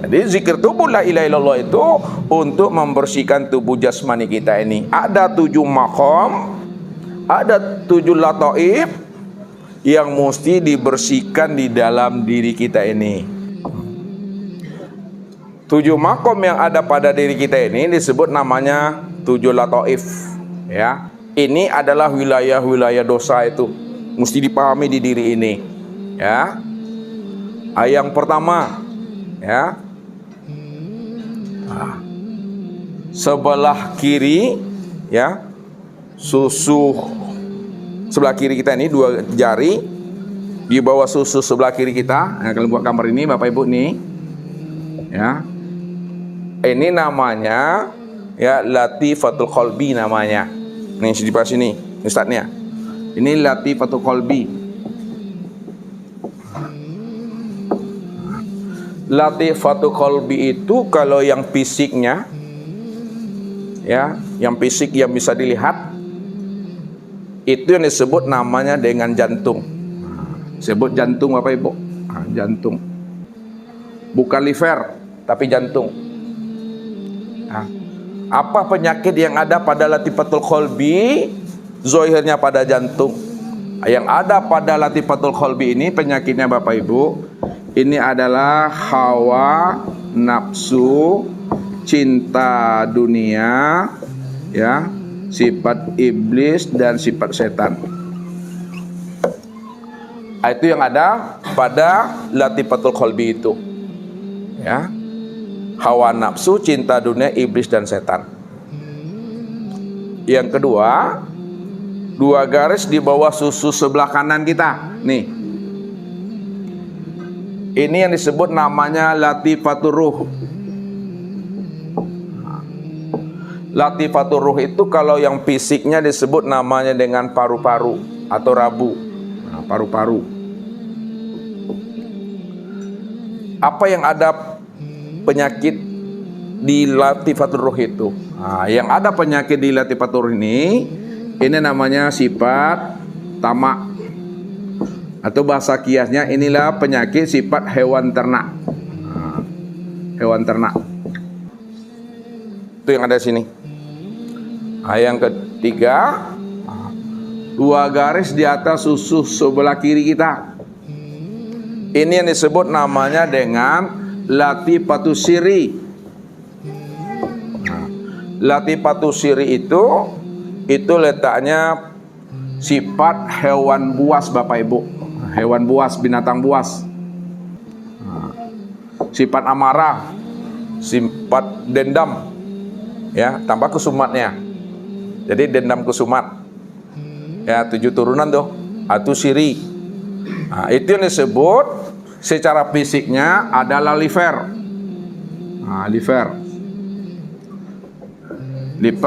Jadi zikir tubuh la ilaha illallah itu untuk membersihkan tubuh jasmani kita ini. Ada 7 maqam, ada 7 lataif yang mesti dibersihkan di dalam diri kita ini. 7 maqam yang ada pada diri kita ini disebut namanya 7 lataif. Ya, ini adalah wilayah-wilayah dosa itu, mesti dipahami di diri ini. Ya, yang pertama, ya, sebelah kiri, ya, susu sebelah kiri kita ini 2 jari di bawah susu sebelah kiri kita. Nah, kalian buat gambar ini Bapak Ibu nih, ya, ini namanya ya latifatul qalbi namanya. Nih di pas sini Ustaznya, ini latifatul qalbi. Latifatul qalbi itu kalau yang fisiknya, ya, yang fisik yang bisa dilihat, itu yang disebut namanya dengan jantung. Sebut jantung Bapak Ibu. Jantung, bukan liver tapi jantung. Apa penyakit yang ada pada latifatul qalbi? Zohirnya pada jantung. Yang ada pada latifatul qalbi ini penyakitnya Bapak Ibu, ini adalah hawa nafsu, cinta dunia, ya, sifat iblis dan sifat setan. Itu yang ada pada latifatul qalbi itu, ya, hawa nafsu, cinta dunia, iblis dan setan. Yang kedua, 2 garis di bawah susu sebelah kanan kita nih, ini yang disebut namanya latifatul ruh. Latifatul ruh itu kalau yang fisiknya disebut namanya dengan paru-paru atau rabu. Nah, paru-paru. Apa yang ada penyakit di latifatul ruh itu? Nah, yang ada penyakit di latifatul ruh ini namanya sifat tamak, atau bahasa kiasnya inilah penyakit sifat hewan ternak. Nah, hewan ternak itu yang ada di sini. Nah, yang ketiga, 2 garis di atas susu sebelah kiri kita, ini yang disebut namanya dengan latifatus siri. Nah, latifatus siri itu letaknya sifat hewan buas Bapak Ibu. Hewan buas, binatang buas. Sifat amarah, sifat dendam, ya, tambah kusumatnya. Jadi dendam kusumat, ya, 7 turunan tuh, itu siri. Nah, itu yang disebut secara fisiknya adalah liver. Nah, liver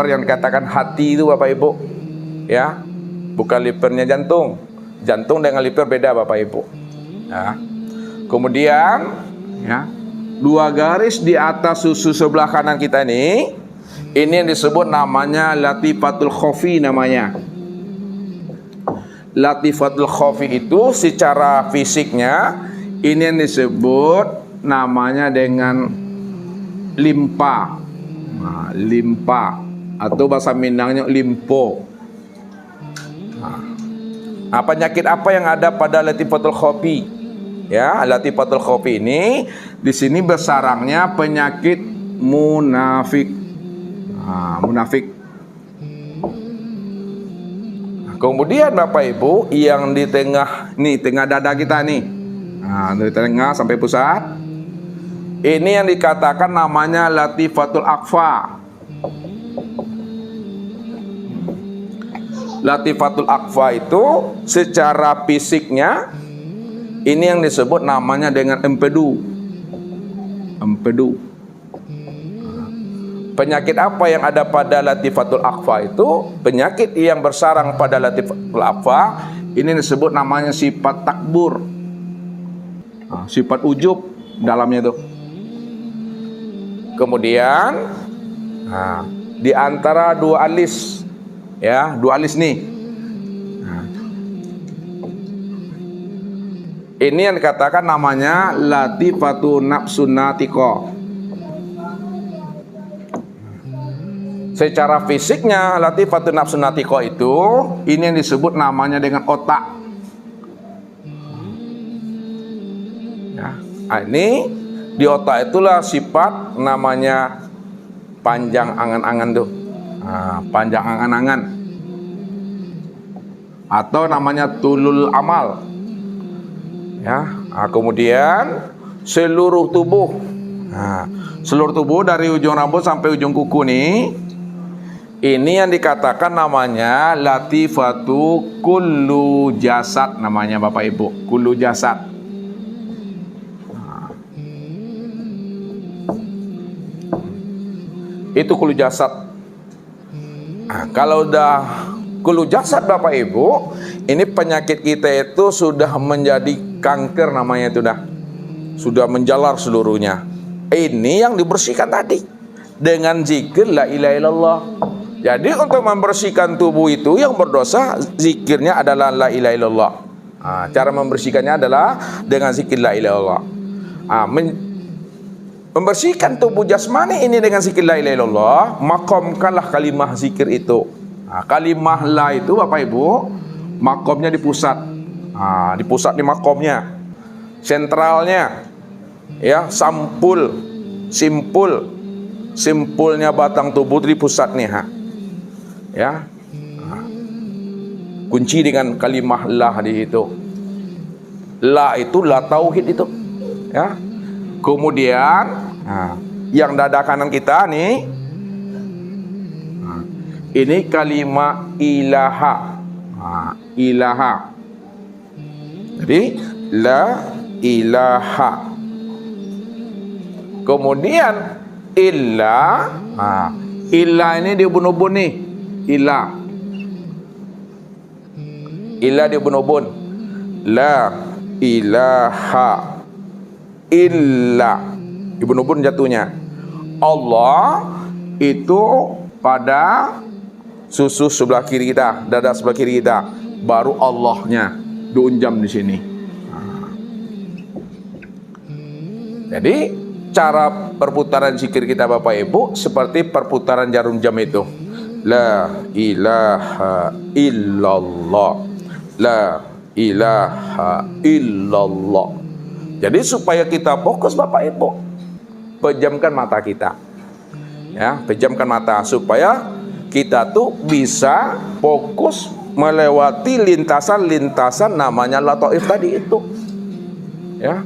yang dikatakan hati itu Bapak Ibu, ya, bukan livernya jantung. Jantung dengan liver beda Bapak Ibu, ya. Kemudian, ya, 2 garis di atas susu sebelah kanan kita ini yang disebut namanya latifatul khafi namanya. Latifatul khafi itu secara fisiknya ini yang disebut namanya dengan limpa. Nah, limpa atau bahasa Minangnya limpo. Nah, penyakit apa yang ada pada latifatul khafi? Ya, latifatul khafi ini di sini bersarangnya penyakit munafik. Nah, munafik. Nah, kemudian Bapak Ibu yang di tengah nih, tengah dada kita nih. Nah, dari tengah sampai pusat. Ini yang dikatakan namanya latifatul akfa. Latifatul akfa itu secara fisiknya ini yang disebut namanya dengan empedu. Empedu. Penyakit apa yang ada pada latifatul akfa itu? Penyakit yang bersarang pada latifatul akfa ini disebut namanya sifat takbur. Nah, sifat ujub dalamnya itu. Kemudian, nah, di antara 2 alis, ya, 2 alis nih. Nah, ini yang dikatakan namanya latifatu nafsun natiko. Secara fisiknya latifatu nafsun natiko itu ini yang disebut namanya dengan otak. Ya, ini di otak itulah sifat namanya panjang angan-angan tuh. Nah, panjang angan-angan atau namanya tulul amal, ya. Nah, kemudian seluruh tubuh, nah, seluruh tubuh dari ujung rambut sampai ujung kuku nih, ini yang dikatakan namanya latifatu kullu jasad namanya Bapak Ibu, kullu jasad. Itu kullu jasad. Nah, kalau udah kullu jasad Bapak Ibu, ini penyakit kita itu sudah menjadi kanker namanya, itu sudah menjalar seluruhnya. Ini yang dibersihkan tadi dengan zikir la ilaha illallah. Jadi untuk membersihkan tubuh itu yang berdosa, zikirnya adalah la ilaha illallah. Nah, cara membersihkannya adalah dengan zikir la ilaha illallah. Nah, membersihkan tubuh jasmani ini dengan zikir la ilaha illallah, makomkanlah kalimah zikir itu. Kalimah la itu Bapak Ibu, makomnya di pusat. Di pusat di makomnya, sentralnya, ya, simpulnya batang tubuh di pusat nih, ya. Kunci dengan kalimah la di itu. La itu la tauhid itu, ya. Kemudian yang dada kanan kita nih, ini kalimat ilaha. Ilaha. Jadi la ilaha. Kemudian illa. Illa ini dia ubun-ubun nih. Illa dia ubun-ubun. La ilaha illa, ibun-ubun jatuhnya. Allah itu pada susu sebelah kiri kita, dada sebelah kiri kita, baru Allahnya diunjam di sini. Jadi cara perputaran zikir kita Bapak Ibu seperti perputaran jarum jam itu. La ilaha illallah, la ilaha illallah. Jadi supaya kita fokus Bapak Ibu, pejamkan mata kita, ya, pejamkan mata supaya kita tuh bisa fokus melewati lintasan-lintasan namanya lataif tadi itu, ya.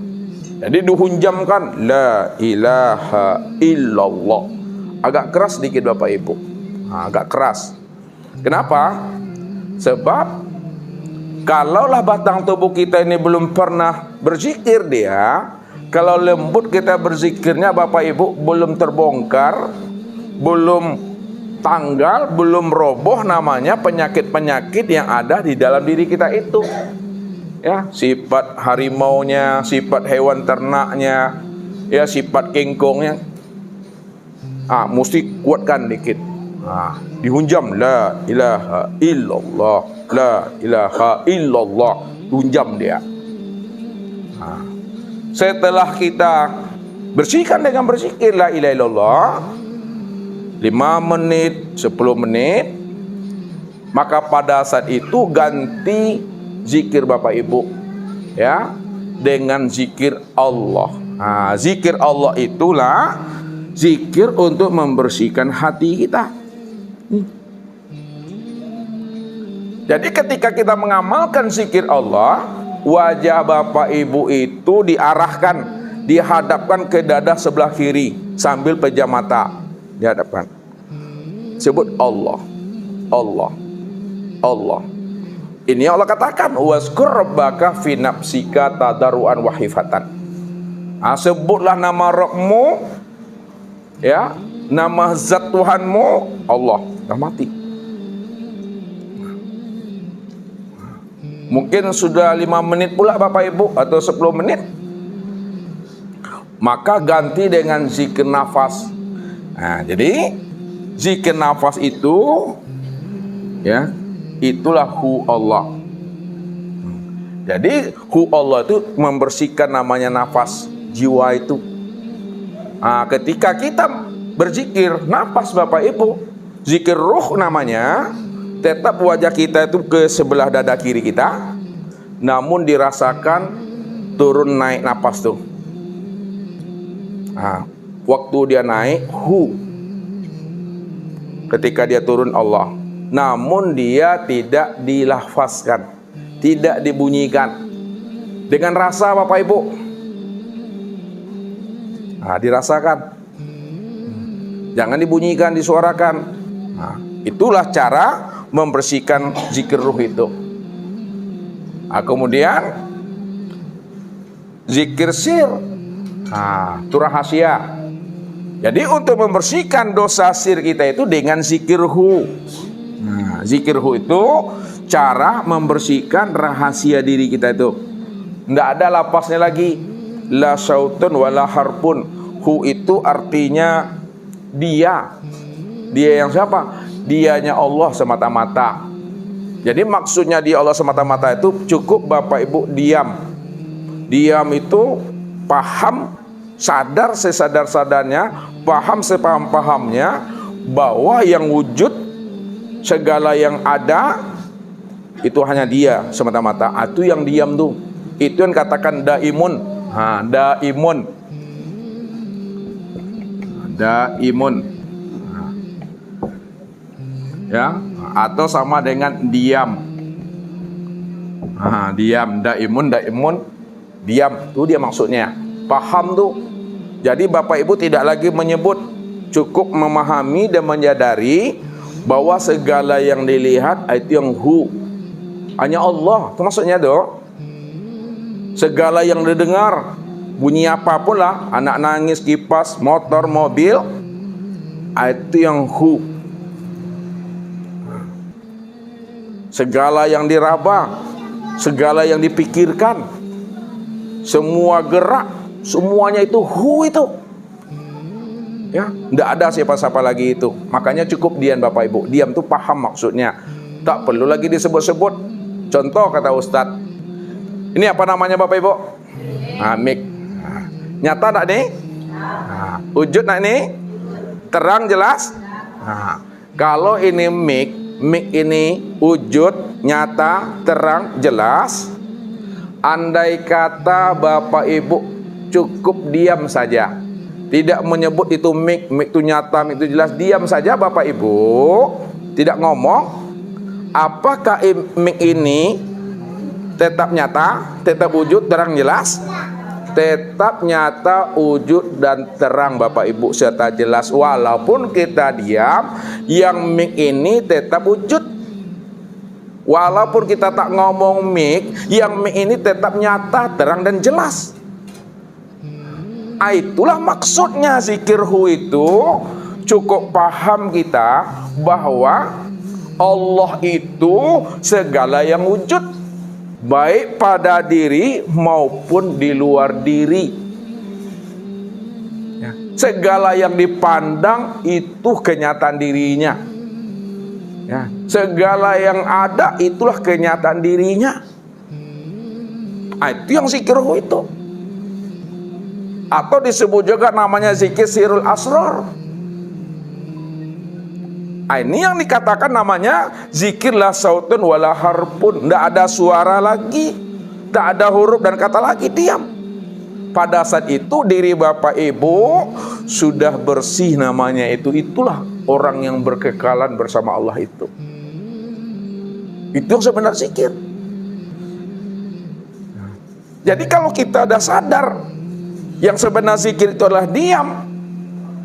Jadi dihunjamkan la ilaha illallah. Agak keras sedikit Bapak Ibu, agak keras. Kenapa? Sebab kalaulah batang tubuh kita ini belum pernah berzikir dia, kalau lembut kita berzikirnya Bapak Ibu belum terbongkar, belum tanggal, belum roboh namanya penyakit-penyakit yang ada di dalam diri kita itu. Ya, sifat harimaunya, sifat hewan ternaknya, ya, sifat kengkongnya. Mesti kuatkan dikit. Dihunjam la ilaha illallah, la ilaha illallah, hunjam dia. Setelah kita bersihkan dengan berzikir la ilaha illallah 5 menit, 10 menit, maka pada saat itu ganti zikir Bapak Ibu, ya, dengan zikir Allah. Zikir Allah itulah zikir untuk membersihkan hati kita. Jadi ketika kita mengamalkan zikir Allah, wajah Bapak Ibu itu diarahkan, dihadapkan ke dada sebelah kiri sambil pejam mata, dihadapkan. Sebut Allah, Allah, Allah. Ini Allah katakan, wazkur rabbaka fi nafsika tadarruan wa khifatan. Sebutlah nama Rabbmu, ya, nama zat Tuhanmu, Allah. Dah mati. Mungkin sudah 5 menit pula Bapak Ibu, atau 10 menit. Maka ganti dengan zikir nafas. Jadi zikir nafas itu, ya, itulah hu Allah. Jadi hu Allah itu membersihkan namanya nafas jiwa itu. Ketika kita berzikir nafas Bapak Ibu, zikir ruh namanya, tetap wajah kita itu ke sebelah dada kiri kita, namun dirasakan turun naik napas tuh. Waktu dia naik hu, ketika dia turun Allah, namun dia tidak dilafazkan, tidak dibunyikan, dengan rasa Bapak Ibu. Dirasakan, jangan dibunyikan, disuarakan. Itulah cara membersihkan zikir ruh itu. Kemudian zikir sir, itu rahasia. Jadi untuk membersihkan dosa sir kita itu dengan zikir hu. Zikir hu itu cara membersihkan rahasia diri kita itu. Tidak ada lapasnya lagi. La syautun wala harpun. Hu itu artinya dia. Dia yang siapa? Dianya Allah semata-mata. Jadi maksudnya dia Allah semata-mata itu cukup Bapak Ibu diam. Diam itu paham sadar sesadar-sadarnya, paham sepaham-pahamnya bahwa yang wujud, segala yang ada itu hanya Dia semata-mata. Itu yang diam tuh, itu yang katakan daimun. Daimun, daimun, ya, atau sama dengan diam. Diam, daimun, daimun, diam. Itu dia maksudnya. Paham tuh. Jadi Bapak Ibu tidak lagi menyebut, cukup memahami dan menyadari bahwa segala yang dilihat itu yang hu, hanya Allah. Itu maksudnya tuh. Segala yang didengar, bunyi apapun lah, anak nangis, kipas, motor, mobil, itu yang hu. Segala yang diraba, segala yang dipikirkan, semua gerak, semuanya itu hu itu. Ya, tidak ada siapa-siapa lagi itu. Makanya cukup diam Bapak Ibu. Diam tuh paham maksudnya. Tak perlu lagi disebut-sebut. Contoh kata Ustadz, ini apa namanya Bapak Ibu? Mik. Nyata tak nih? Wujud tak nih? Terang jelas? Kalau ini mik ini wujud, nyata, terang, jelas. Andai kata Bapak Ibu cukup diam saja, tidak menyebut itu mik itu nyata, mik itu jelas, diam saja Bapak Ibu, tidak ngomong, apakah mik ini tetap nyata, tetap wujud, terang, jelas? Tetap nyata, wujud, dan terang Bapak Ibu, serta jelas. Walaupun kita diam, yang mik ini tetap wujud. Walaupun kita tak ngomong mik, yang mik ini tetap nyata, terang, dan jelas. Itulah maksudnya zikirhu itu. Cukup paham kita bahwa Allah itu segala yang wujud, baik pada diri maupun di luar diri. Ya. Segala yang dipandang itu kenyataan dirinya. Ya. Segala yang ada itulah kenyataan dirinya. Itu yang zikirhu itu. Atau disebut juga namanya zikir sirul asrar. Ini yang dikatakan namanya zikir la sautun wala harpun. Tidak ada suara lagi, tak ada huruf dan kata lagi, diam. Pada saat itu diri Bapak Ibu sudah bersih namanya itu. Itulah orang yang berkekalan bersama Allah itu. Itu yang sebenarnya zikir. Jadi kalau kita sudah sadar yang sebenarnya zikir itu adalah diam,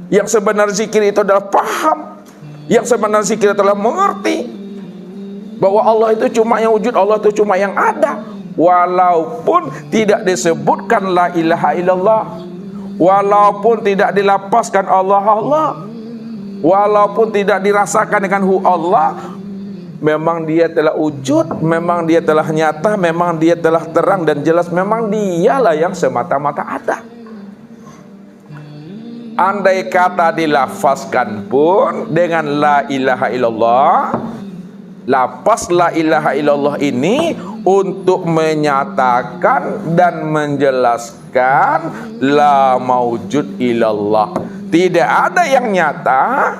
yang sebenarnya zikir itu adalah paham, yang sebenarnya zikir telah mengerti bahwa Allah itu cuma yang wujud, Allah itu cuma yang ada. Walaupun tidak disebutkan la ilaha illallah, walaupun tidak dilapaskan Allah Allah, walaupun tidak dirasakan dengan hu Allah, memang Dia telah wujud, memang Dia telah nyata, memang Dia telah terang dan jelas, memang Dialah yang semata-mata ada. Andai kata dilafazkan pun dengan la ilaha illallah, lapas la ilaha illallah ini untuk menyatakan dan menjelaskan la maujud illallah. Tidak ada yang nyata,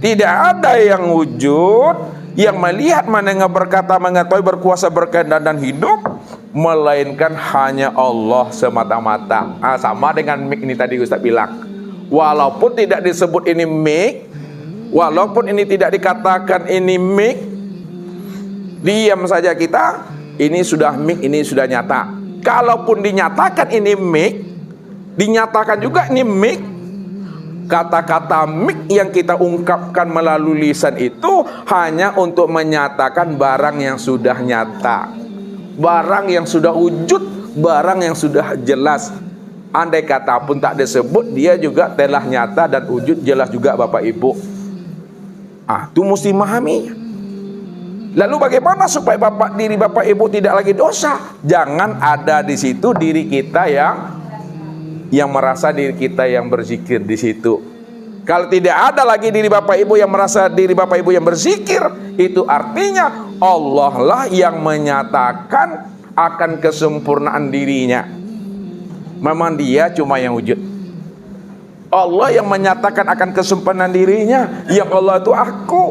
tidak ada yang wujud, yang melihat, mendengar, berkata, mengetahui, berkuasa, berkehendak dan hidup, melainkan hanya Allah semata-mata. Sama dengan mik ini tadi Ustaz bilang. Walaupun tidak disebut ini mik, walaupun ini tidak dikatakan ini mik, diam saja kita, ini sudah mik, ini sudah nyata. Kalaupun dinyatakan ini mik, dinyatakan juga ini mik, kata-kata mik yang kita ungkapkan melalui lisan itu hanya untuk menyatakan barang yang sudah nyata, barang yang sudah wujud, barang yang sudah jelas. Andai kata pun tak disebut, dia juga telah nyata dan wujud, jelas juga Bapak Ibu. Itu mesti memahami. Lalu bagaimana supaya diri Bapak Ibu tidak lagi dosa? Jangan ada di situ diri kita yang merasa diri kita yang berzikir di situ. Kalau tidak ada lagi diri Bapak Ibu yang merasa diri Bapak Ibu yang berzikir, itu artinya Allah lah yang menyatakan akan kesempurnaan dirinya, Memang dia cuma yang wujud. Allah yang menyatakan akan kesempurnaan dirinya, yang Allah itu aku.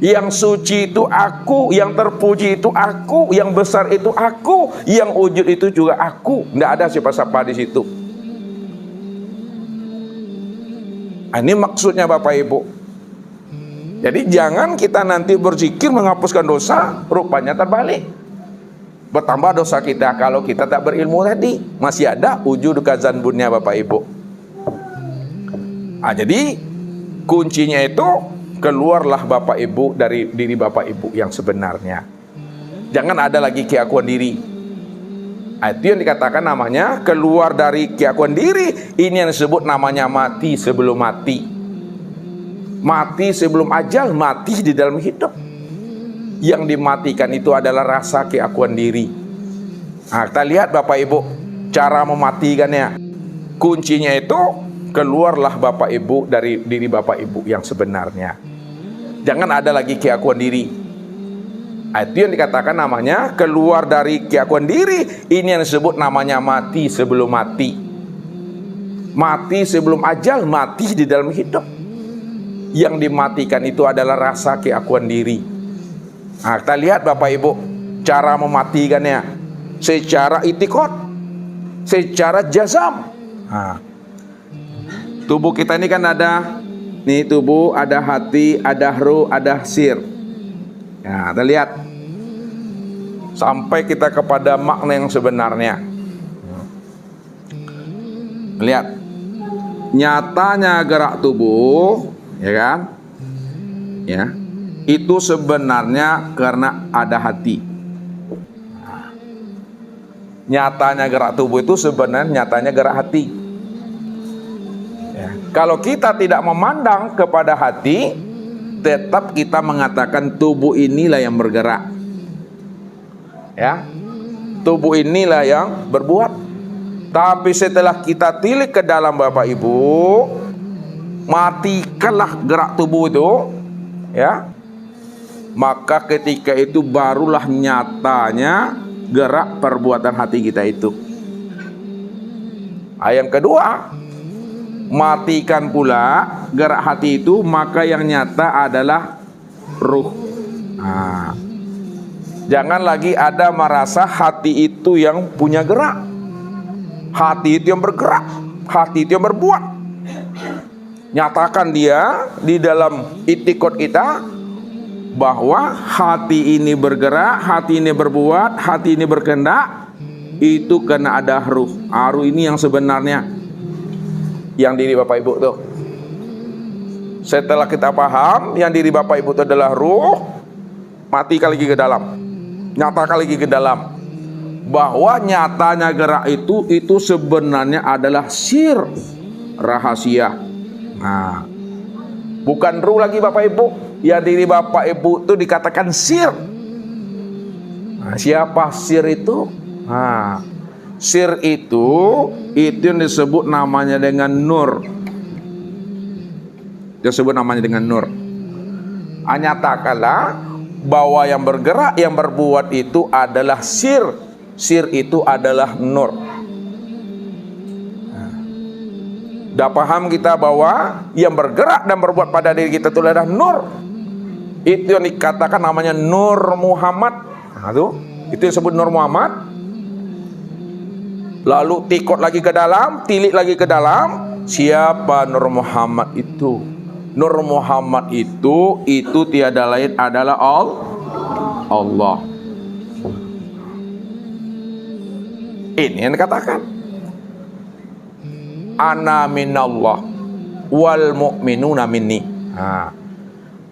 Yang suci itu aku, yang terpuji itu aku, yang besar itu aku, yang wujud itu juga aku. Tidak ada siapa-siapa di situ. Ini maksudnya Bapak Ibu. Jadi jangan kita nanti berzikir menghapuskan dosa, rupanya terbalik. Bertambah dosa kita kalau kita tak berilmu tadi. Masih ada wujud kazanbunnya Bapak Ibu. Jadi kuncinya itu, keluarlah Bapak Ibu dari diri Bapak Ibu yang sebenarnya. Jangan ada lagi keakuan diri. Itu yang dikatakan namanya keluar dari keakuan diri. Ini yang disebut namanya mati sebelum mati. Mati sebelum ajal, mati di dalam hidup. Yang dimatikan itu adalah rasa keakuan diri. Kita lihat Bapak Ibu cara mematikannya. Kuncinya itu, keluarlah Bapak Ibu dari diri Bapak Ibu yang sebenarnya. Jangan ada lagi keakuan diri. Itu yang dikatakan namanya keluar dari keakuan diri. Ini yang disebut namanya mati sebelum mati. Mati sebelum ajal, mati di dalam hidup. Yang dimatikan itu adalah rasa keakuan diri. Kita lihat Bapak Ibu cara mematikannya secara itikad, secara jazam. Tubuh kita ini kan ada nih, tubuh ada hati, ada ruh, ada sir. Kita lihat sampai kita kepada makna yang sebenarnya. Lihat nyatanya gerak tubuh, ya kan? Ya, itu sebenarnya karena ada hati. Nyatanya gerak tubuh itu sebenarnya nyatanya gerak hati. Ya. Kalau kita tidak memandang kepada hati, tetap kita mengatakan tubuh inilah yang bergerak. Ya, tubuh inilah yang berbuat. Tapi setelah kita tilik ke dalam Bapak Ibu, matikanlah gerak tubuh itu, ya. Maka ketika itu barulah nyatanya gerak perbuatan hati kita itu. Yang kedua, matikan pula gerak hati itu, maka yang nyata adalah ruh. Jangan lagi ada merasa hati itu yang punya gerak. Hati itu yang bergerak, hati itu yang berbuat. Nyatakan dia di dalam itikad kita bahwa hati ini bergerak, hati ini berbuat, hati ini berkehendak. Itu karena ada ruh. Ruh ini yang sebenarnya yang diri Bapak Ibu tuh. Setelah kita paham yang diri Bapak Ibu itu adalah ruh, matikan lagi ke dalam, nyatakan lagi ke dalam bahwa nyatanya gerak itu sebenarnya adalah sir, rahasia. Bukan ruh lagi Bapak Ibu. Ya diri Bapak Ibu itu dikatakan sir. Siapa sir itu? Sir itu yang disebut namanya dengan nur. Disebut namanya dengan nur. Nyatakanlah bahwa yang bergerak, yang berbuat itu adalah sir. Sir itu adalah nur. Dah paham kita bahwa yang bergerak dan berbuat pada diri kita itu adalah nur. Itu yang dikatakan namanya Nur Muhammad. Itu yang disebut Nur Muhammad. Lalu tikot lagi ke dalam, tilik lagi ke dalam. Siapa Nur Muhammad itu? Nur Muhammad itu tiada lain adalah Allah. Ini yang dikatakan ana minallah wal mu'minuna minni.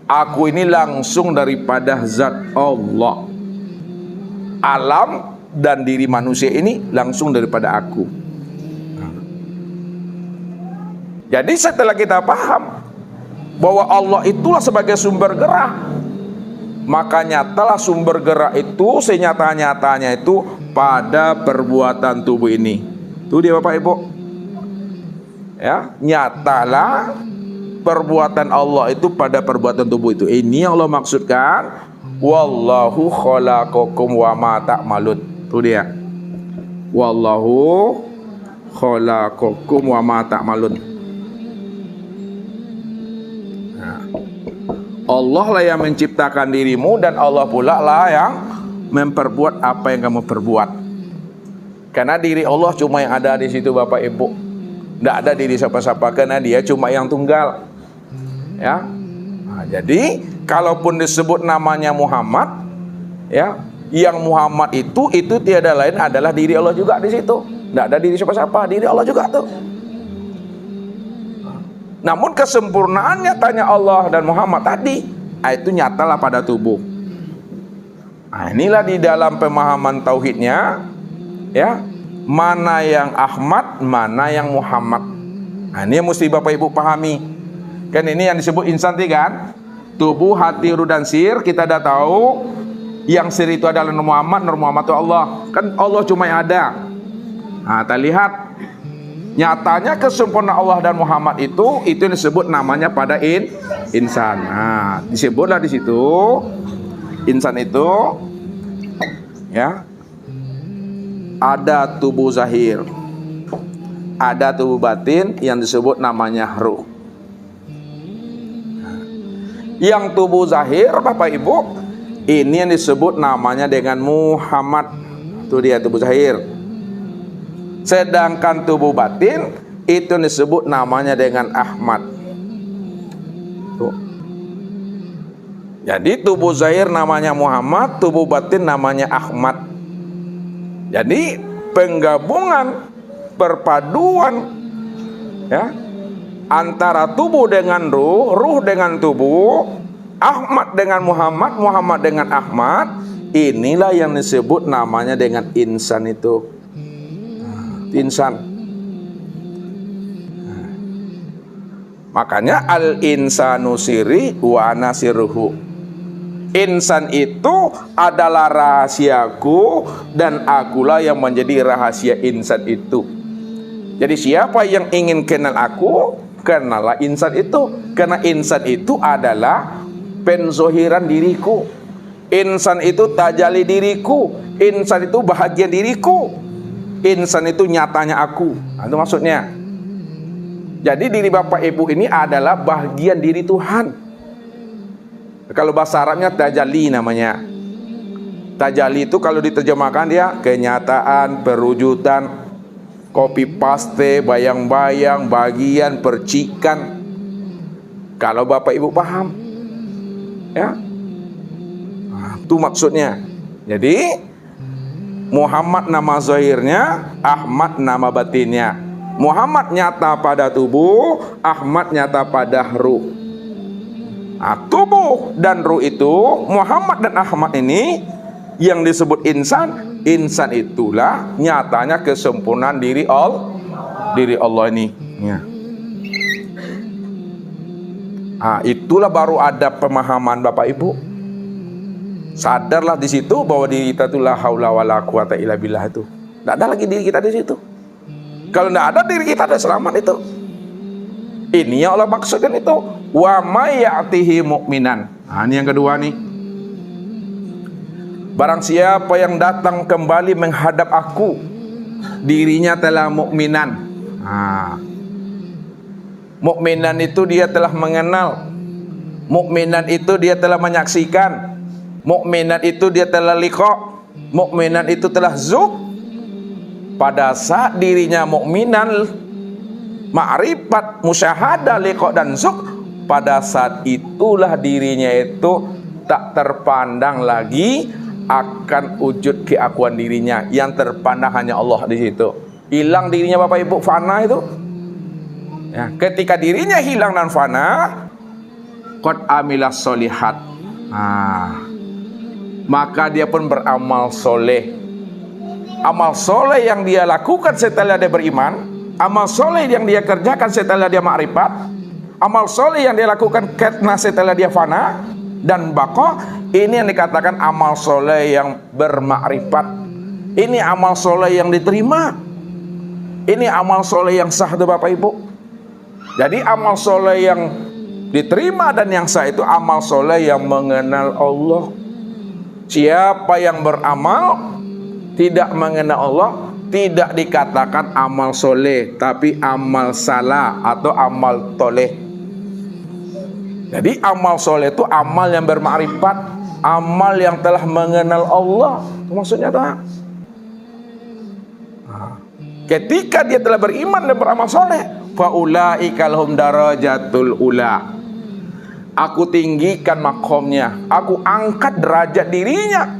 Aku ini langsung daripada zat Allah. Alam dan diri manusia ini langsung daripada aku. Jadi setelah kita paham bahwa Allah itulah sebagai sumber gerak, maka nyatalah sumber gerak itu senyata-nyatanya itu pada perbuatan tubuh ini. Itu dia Bapak Ibu. Ya, nyatalah perbuatan Allah itu pada perbuatan tubuh itu. Ini yang Allah maksudkan wallahu khalaqakum wa ma ta'malun. Itu dia. Wallahu khalaqakum wa ma ta'malun. Allah lah yang menciptakan dirimu dan Allah pula lah yang memperbuat apa yang kamu perbuat. Karena diri Allah cuma yang ada di situ Bapak Ibu. Tidak ada diri siapa-siapa karena dia cuma yang tunggal. Ya. Nah, jadi kalaupun disebut namanya Muhammad, ya, yang Muhammad itu tiada lain adalah diri Allah juga di situ. Tidak ada diri siapa-siapa, diri Allah juga tuh. Namun kesempurnaannya tanya Allah dan Muhammad tadi, itu nyatalah pada tubuh. Nah, inilah di dalam pemahaman tauhidnya, ya, mana yang Ahmad, mana yang Muhammad. Nah, ini yang mesti Bapak Ibu pahami. Kan ini yang disebut insan tiga kan? Tubuh, hati, ruh dan sir. Kita dah tahu yang sir itu adalah Nur Muhammad itu Allah. Kan Allah cuma yang ada. Nah, kita lihat nyatanya kesempurnaan Allah dan Muhammad itu yang disebut namanya pada insan. Nah, disebutlah di situ insan itu, ya, ada tubuh zahir, ada tubuh batin yang disebut namanya ruh. Yang tubuh zahir Bapak Ibu, ini yang disebut namanya dengan Muhammad. Itu dia tubuh zahir. Sedangkan tubuh batin itu disebut namanya dengan Ahmad. Tuh. Jadi tubuh zahir namanya Muhammad, tubuh batin namanya Ahmad. Jadi penggabungan, perpaduan, ya, antara tubuh dengan ruh, ruh dengan tubuh, Ahmad dengan Muhammad, Muhammad dengan Ahmad, inilah yang disebut namanya dengan insan itu. Insan. Makanya al-insanu siri wa nasiruhu. Insan itu adalah rahasiaku dan akulah yang menjadi rahasia insan itu. Jadi siapa yang ingin kenal aku, kenalah insan itu. Karena insan itu adalah penzohiran diriku. Insan itu tajalli diriku. Insan itu bahagian diriku. Insan itu nyatanya aku. Nah, itu maksudnya. Jadi diri Bapak Ibu ini adalah bagian diri Tuhan. Kalau bahasa Arabnya tajalli namanya. Tajalli itu kalau diterjemahkan dia kenyataan, perwujudan, copy paste, bayang-bayang, bagian, percikan. Kalau Bapak Ibu paham, ya, nah, itu maksudnya. Jadi Muhammad nama zahirnya, Ahmad nama batinnya. Muhammad nyata pada tubuh, Ahmad nyata pada ruh. Nah, tubuh dan ruh itu, Muhammad dan Ahmad ini yang disebut insan. Insan itulah nyatanya kesempurnaan diri Allah ini, ya. Nah, itulah baru ada pemahaman Bapak Ibu. Sadarlah di situ bahwa diri kita itu la haula wala quwata illa billah itu. Tidak ada lagi diri kita di situ. Kalau tidak ada diri kita, ada selamat itu. Ini yang Allah maksudkan itu. Wa may ya'tihi mu'minan. Nah, ini yang kedua nih. Barang siapa yang datang kembali menghadap aku, dirinya telah mukminan. Nah, mukminan itu dia telah mengenal. Mukminan itu dia telah menyaksikan. Mukminan itu dia telah liqa. Mukminan itu telah zuk. Pada saat dirinya mukminan, ma'rifat, musyahadah, liqa dan zuk, pada saat itulah dirinya itu tak terpandang lagi akan wujud keakuan dirinya. Yang terpandang hanya Allah di situ. Hilang dirinya Bapak Ibu, fana itu. Ya, ketika dirinya hilang dan fana, qad amilas solihat. Nah, maka dia pun beramal soleh. Amal soleh yang dia lakukan setelah dia beriman, amal soleh yang dia kerjakan setelah dia makrifat, amal soleh yang dia lakukan karena setelah dia fana dan baqa, ini yang dikatakan amal soleh yang bermakrifat. Ini amal soleh yang diterima. Ini amal soleh yang sah tuh Bapak Ibu. Jadi amal soleh yang diterima dan yang sah itu amal soleh yang mengenal Allah. Siapa yang beramal tidak mengenal Allah, tidak dikatakan amal soleh, tapi amal salah atau amal toleh. Jadi amal soleh itu amal yang bermakrifat, amal yang telah mengenal Allah. Itu maksudnya tuh. Ketika dia telah beriman dan beramal soleh, faulaika lahum darajatul ula. Aku tinggikan makomnya, aku angkat derajat dirinya.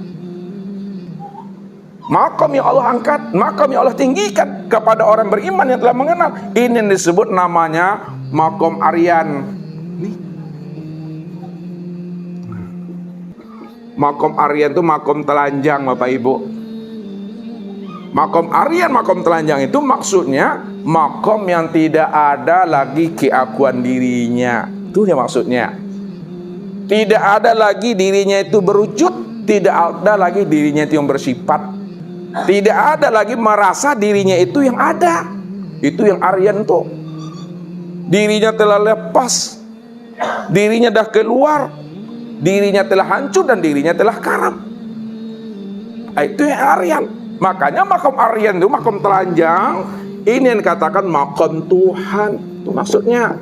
Makom yang Allah angkat, makom yang Allah tinggikan kepada orang beriman yang telah mengenal. Ini yang disebut namanya makom Aryan. Makom Aryan itu makom telanjang, Bapak Ibu. Makom Aryan, makom telanjang itu maksudnya makom yang tidak ada lagi keakuan dirinya. Itu ya maksudnya. Tidak ada lagi dirinya itu berwujud, tidak ada lagi dirinya itu yang bersifat. Tidak ada lagi merasa dirinya itu yang ada. Itu yang Aryan tuh. Dirinya telah lepas, dirinya dah keluar, dirinya telah hancur dan dirinya telah karam. Itu yang Aryan. Makanya makom Aryan itu makom telanjang. Ini yang dikatakan makom Tuhan. Itu maksudnya.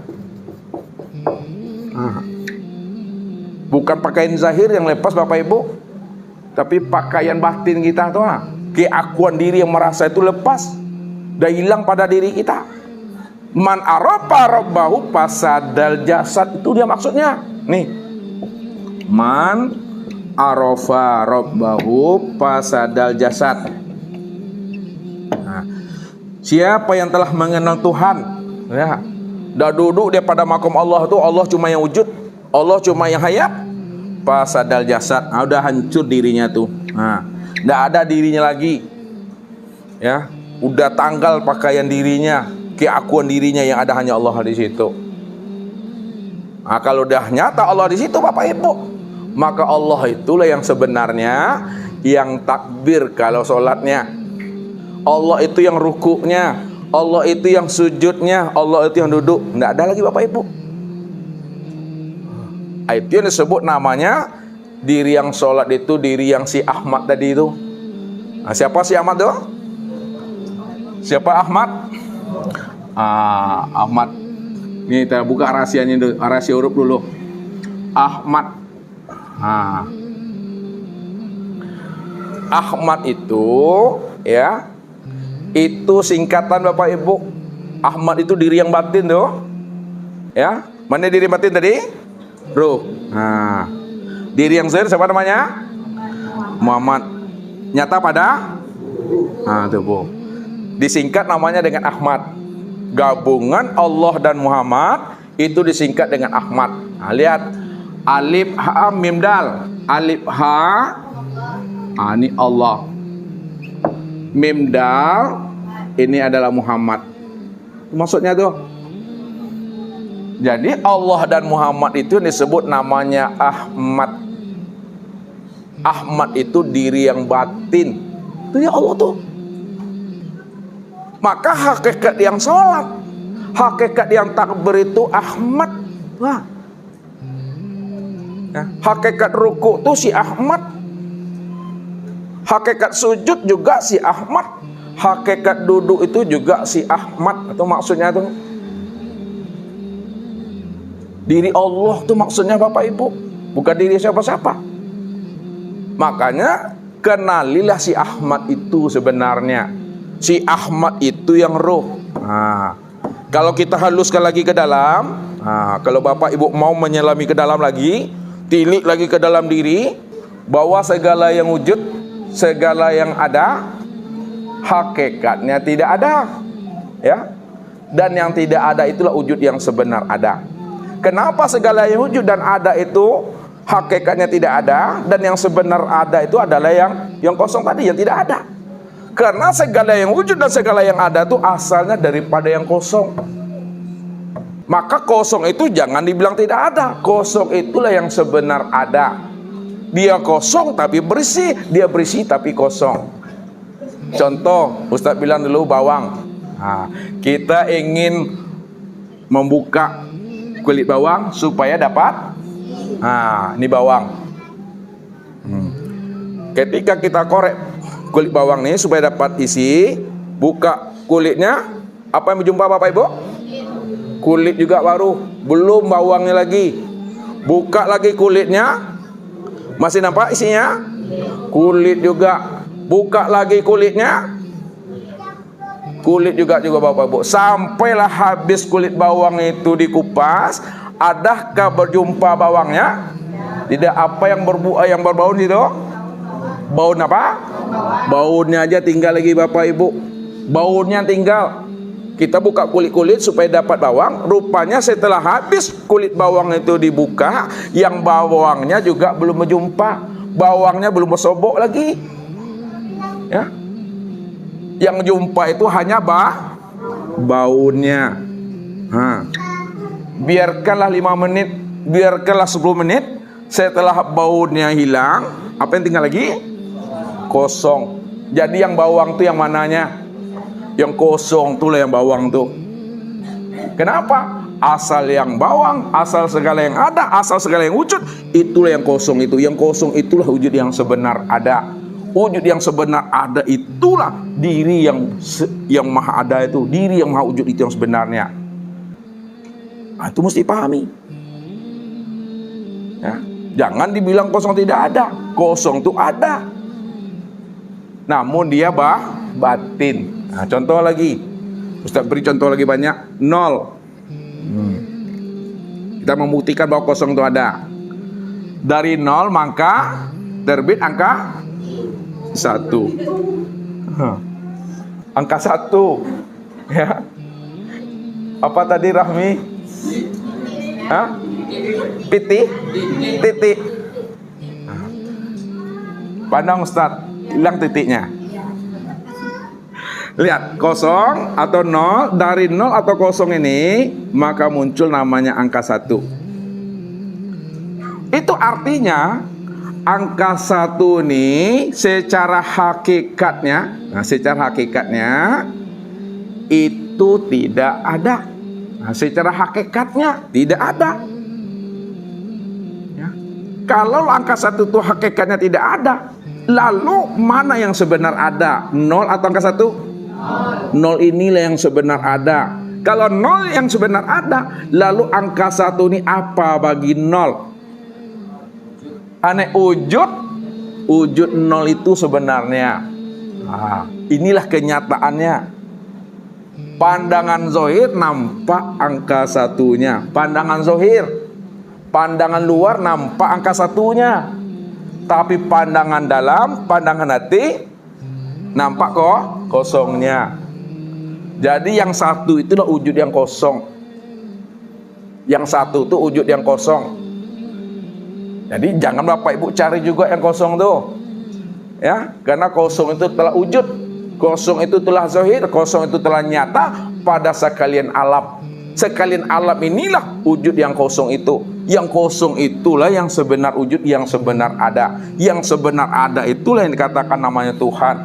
Bukan pakaian zahir yang lepas Bapak Ibu, tapi pakaian batin kita tuh. Keakuan diri yang merasa itu lepas, dah hilang pada diri kita. Man arafa rabbahu fasadal jasad. Itu dia maksudnya. Nih. Man arafa rabbahu fasadal jasad. Siapa yang telah mengenal Tuhan, ya, dah duduk dia pada makom Allah itu, Allah cuma yang wujud, Allah cuma yang hayat, fasadal jasad, udah hancur dirinya tuh, nggak ada dirinya lagi, ya, udah tanggal pakaian dirinya, keakuan dirinya yang ada hanya Allah di situ. Kalau udah nyata Allah di situ Bapak Ibu, maka Allah itulah yang sebenarnya yang takbir kalau sholatnya. Allah itu yang rukuknya, Allah itu yang sujudnya, Allah itu yang duduk. Tidak ada lagi Bapak Ibu. Itu yang disebut namanya diri yang sholat itu, diri yang si Ahmad tadi itu. Siapa si Ahmad itu? Siapa Ahmad? Ahmad. Ini kita buka rahasianya dulu, rahasia huruf dulu. Ahmad. Ahmad itu, ya, itu singkatan Bapak Ibu. Ahmad itu diri yang batin tuh, ya. Mana diri batin tadi? Ruh. Diri yang zahir siapa namanya? Muhammad. Nyata pada? Tuh Bu. Disingkat namanya dengan Ahmad. Gabungan Allah dan Muhammad itu disingkat dengan Ahmad. Lihat, alif ha mim dal. Alif ha, ini Allah. Mim dal, ini adalah Muhammad. Maksudnya tuh. Jadi Allah dan Muhammad itu disebut namanya Ahmad. Ahmad itu diri yang batin. Itu ya Allah tuh. Maka hakikat yang sholat, hakikat yang takbir itu Ahmad. Hakikat ruku itu si Ahmad. Hakikat sujud juga si Ahmad. Hakikat duduk itu juga si Ahmad. Itu maksudnya tuh. Diri Allah tuh maksudnya Bapak Ibu, bukan diri siapa-siapa. Makanya kenalilah si Ahmad itu sebenarnya. Si Ahmad itu yang roh. Kalau kita haluskan lagi ke dalam, kalau Bapak Ibu mau menyelami ke dalam lagi, tilik lagi ke dalam diri, bahwa segala yang wujud, segala yang ada, hakikatnya tidak ada, ya. Dan yang tidak ada itulah wujud yang sebenar ada. Kenapa segala yang wujud dan ada itu hakikatnya tidak ada, dan yang sebenar ada itu adalah yang kosong tadi, yang tidak ada? Karena segala yang wujud dan segala yang ada itu asalnya daripada yang kosong. Maka kosong itu jangan dibilang tidak ada. Kosong itulah yang sebenar ada. Dia kosong tapi bersih, dia bersih tapi kosong. Contoh, Ustadz bilang dulu bawang. Kita ingin membuka kulit bawang supaya dapat, ini bawang. Ketika kita korek kulit bawang ini supaya dapat isi, Buka kulitnya, apa yang berjumpa Bapak Ibu? Kulit juga baru, belum bawangnya lagi. Buka lagi kulitnya, masih nampak isinya? Kulit juga. Buka lagi kulitnya, kulit juga Bapak Ibu. Sampailah habis kulit bawang itu dikupas. Adakah berjumpa bawangnya? Tidak. Apa yang berbau itu? Baun apa? Baunnya aja tinggal lagi Bapak Ibu. Baunnya tinggal. Kita buka kulit-kulit supaya dapat bawang. Rupanya setelah habis kulit bawang itu dibuka, yang bawangnya juga belum berjumpa. Bawangnya belum bersobok lagi. Ya. Yang jumpa itu hanya baunnya. Biarkanlah 5 menit, biarkanlah 10 menit. Setelah baunnya hilang, apa yang tinggal lagi? Kosong. Jadi yang bawang itu yang mananya? Yang kosong itulah yang bawang tuh. Kenapa? Asal yang bawang, asal segala yang ada, asal segala yang wujud, itulah yang kosong itu. Yang kosong itulah wujud yang sebenar ada. Wujud yang sebenar ada itulah diri yang maha ada itu, diri yang maha wujud itu yang sebenarnya. Nah, itu mesti pahami. Ya, jangan dibilang kosong tidak ada. Kosong itu ada. Namun dia batin. Nah, contoh lagi. Ustaz beri contoh lagi banyak. 0. Kita membuktikan bahwa kosong itu ada. Dari 0 maka terbit angka 1. Angka 1. Ya. Apa tadi Rahmi? Titik. Pandang Ustaz, hilang titiknya. Lihat, kosong atau 0. Dari 0 atau kosong ini maka muncul namanya angka 1. Itu artinya angka 1 ini secara hakikatnya, secara hakikatnya itu tidak ada. Secara hakikatnya tidak ada. Ya. Kalau angka 1 itu hakikatnya tidak ada, lalu mana yang sebenar ada? 0 atau angka 1? 0 inilah yang sebenar ada. Kalau 0 yang sebenar ada, lalu angka 1 ini apa bagi 0? Aneh wujud 0 itu sebenarnya. Inilah kenyataannya. Pandangan zohir nampak angka 1-nya. Pandangan zohir. Pandangan luar nampak angka 1-nya. Tapi pandangan dalam, pandangan hati nampak kok kosongnya. Jadi yang 1 itulah wujud yang kosong. Yang 1 itu wujud yang kosong. Jadi jangan Bapak Ibu cari juga yang kosong tuh. Ya, karena kosong itu telah wujud. Kosong itu telah zahir, kosong itu telah nyata pada sekalian alam. Sekalian alam inilah wujud yang kosong itu. Yang kosong itulah yang sebenar wujud, yang sebenar ada. Yang sebenar ada itulah yang dikatakan namanya Tuhan.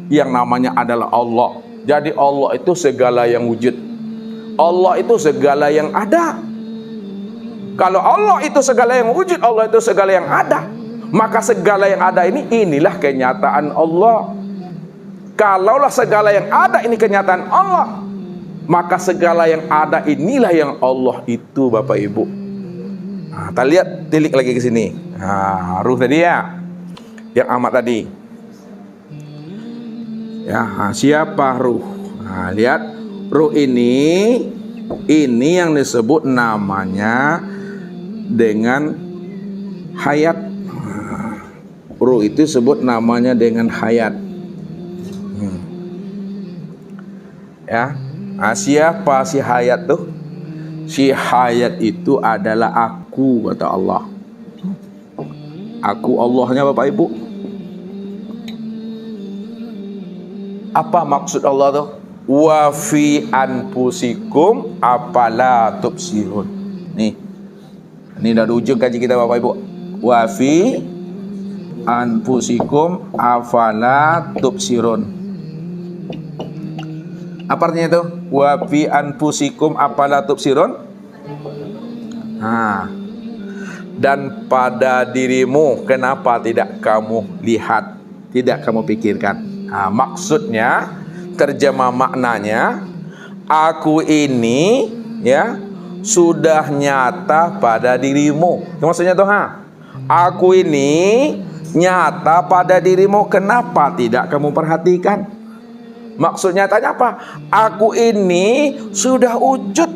Yang namanya adalah Allah. Jadi Allah itu segala yang wujud. Allah itu segala yang ada. Kalau Allah itu segala yang wujud, Allah itu segala yang ada, maka segala yang ada inilah kenyataan Allah. Kalaulah segala yang ada ini kenyataan Allah, maka segala yang ada inilah yang Allah itu Bapak Ibu. Kita lihat, tilik lagi ke sini. Ruh tadi ya, yang amat tadi. Ya, siapa ruh? Lihat, ruh ini yang disebut namanya dengan hayat. Ruh itu sebut namanya dengan hayat. Ya, siapa si hayat tuh? Si hayat itu adalah aku, kata Allah. Aku Allahnya Bapak Ibu. Apa maksud Allah tuh? Wa fi anfusikum afala tubsirun. Nih, ini dari ujung kaji kita Bapak Ibu. Wa fi anfusikum afala tubsirun. Apa artinya itu? Wa fi anfusikum afala tubsirun. Dan pada dirimu kenapa tidak kamu lihat, tidak kamu pikirkan? Maksudnya terjemah maknanya, aku ini ya sudah nyata pada dirimu. Maksudnya tuh, aku ini nyata pada dirimu, kenapa tidak kamu perhatikan? Maksudnya tanya apa? Aku ini sudah wujud.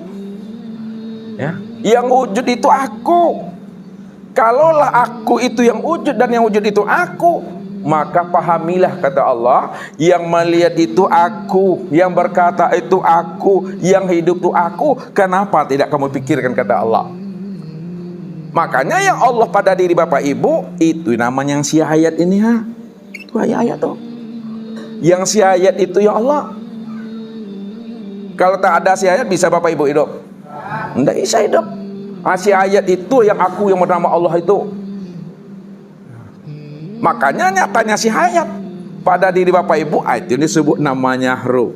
Ya, yang wujud itu aku. Kalaulah aku itu yang wujud dan yang wujud itu aku, maka pahamilah, kata Allah, yang melihat itu aku, yang berkata itu aku, yang hidup itu aku. Kenapa tidak kamu pikirkan, kata Allah. Makanya yang Allah pada diri Bapak Ibu, itu namanya yang si ayat ini, itu ayat tuh. Yang si ayat itu ya Allah. Kalau tak ada si ayat, bisa Bapak Ibu hidup? Tidak bisa hidup. Si ayat itu yang aku, yang bernama Allah itu. Makanya nyatanya si ayat pada diri Bapak Ibu, itu disebut namanya ruh.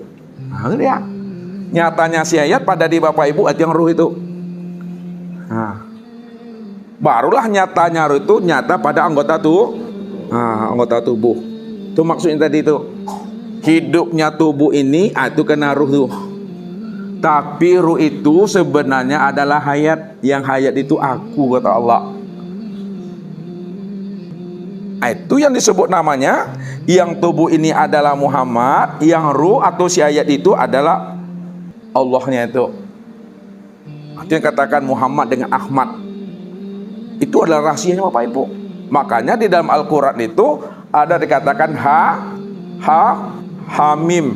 Ya. Nyatanya si ayat pada diri Bapak Ibu, itu yang ruh itu. Barulah nyatanya ruh itu nyata pada anggota anggota tubuh. Itu maksudnya tadi itu. Hidupnya tubuh ini itu kena ruh tuh. Tapi ruh itu sebenarnya adalah hayat. Yang hayat itu aku, kata Allah. Itu yang disebut namanya, yang tubuh ini adalah Muhammad, yang ruh atau si hayat itu adalah Allahnya itu. Itu yang katakan Muhammad dengan Ahmad. Itu adalah rahasianya Bapak Ibu. Makanya di dalam Al-Quran itu ada dikatakan Hamim.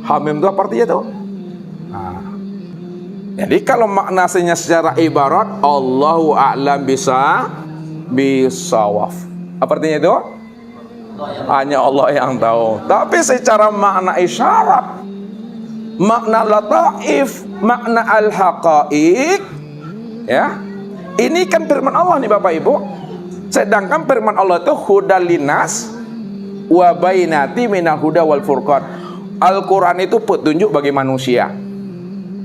Hamim itu apa artinya tuh? Jadi kalau maknanya secara ibarat, Allahu a'lam bisawaf. Apa artinya itu? Hanya Allah yang tahu. Tapi secara makna isyarat, makna lataif, makna al-haqaiq, ya, ini kan firman Allah nih Bapak Ibu. Sedangkan firman Allah itu hudal linas wa bainati minal huda wal furqan. Al-Quran itu petunjuk bagi manusia,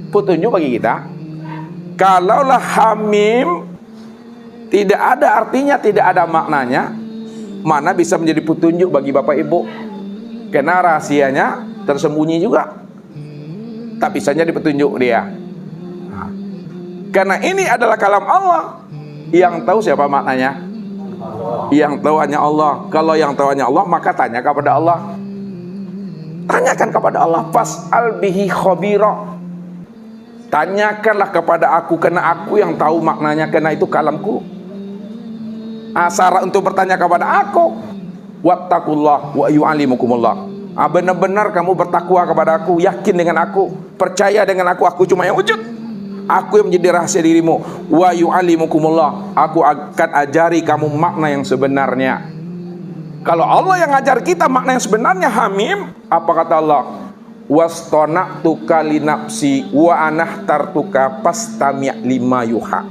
petunjuk bagi kita. Kalaulah hamim tidak ada artinya, tidak ada maknanya, mana bisa menjadi petunjuk bagi Bapak Ibu? Karena rahasianya tersembunyi juga, tak bisa jadi petunjuk dia. Karena ini adalah kalam Allah. Yang tahu siapa maknanya? Yang tahu hanya Allah. Kalau yang tahu hanya Allah, maka tanya kepada Allah. Tanyakan kepada Allah. Fas'al bihi khabira. Tanyakanlah kepada aku, karena aku yang tahu maknanya, karena itu kalamku. Syarat untuk bertanya kepada aku, wattaqullah wa yu'allimukumullah. Benar-benar kamu bertakwa kepada aku, yakin dengan aku, percaya dengan aku cuma yang wujud. Aku yang menjadi rahasia dirimu. Wa yu'allimukumullah. Aku akan ajari kamu makna yang sebenarnya. Kalau Allah yang ngajar kita makna yang sebenarnya, hamim, apa kata Allah? Wastona'tuka linafsi wa anahtartuka pastami' lima yuha.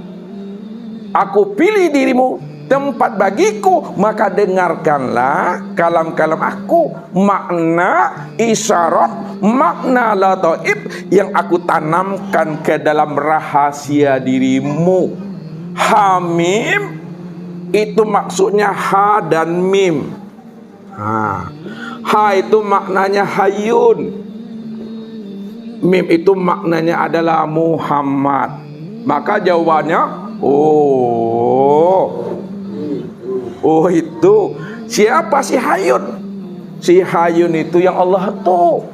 Aku pilih dirimu tempat bagiku, maka dengarkanlah kalam-kalam aku, makna isyarat, makna lataif yang aku tanamkan ke dalam rahasia dirimu. Hamim itu maksudnya ha dan mim. Ha itu maknanya Hayyun, mim itu maknanya adalah Muhammad. Maka jawabannya itu. Siapa si Hayyun? Si Hayyun itu yang Allah tahu.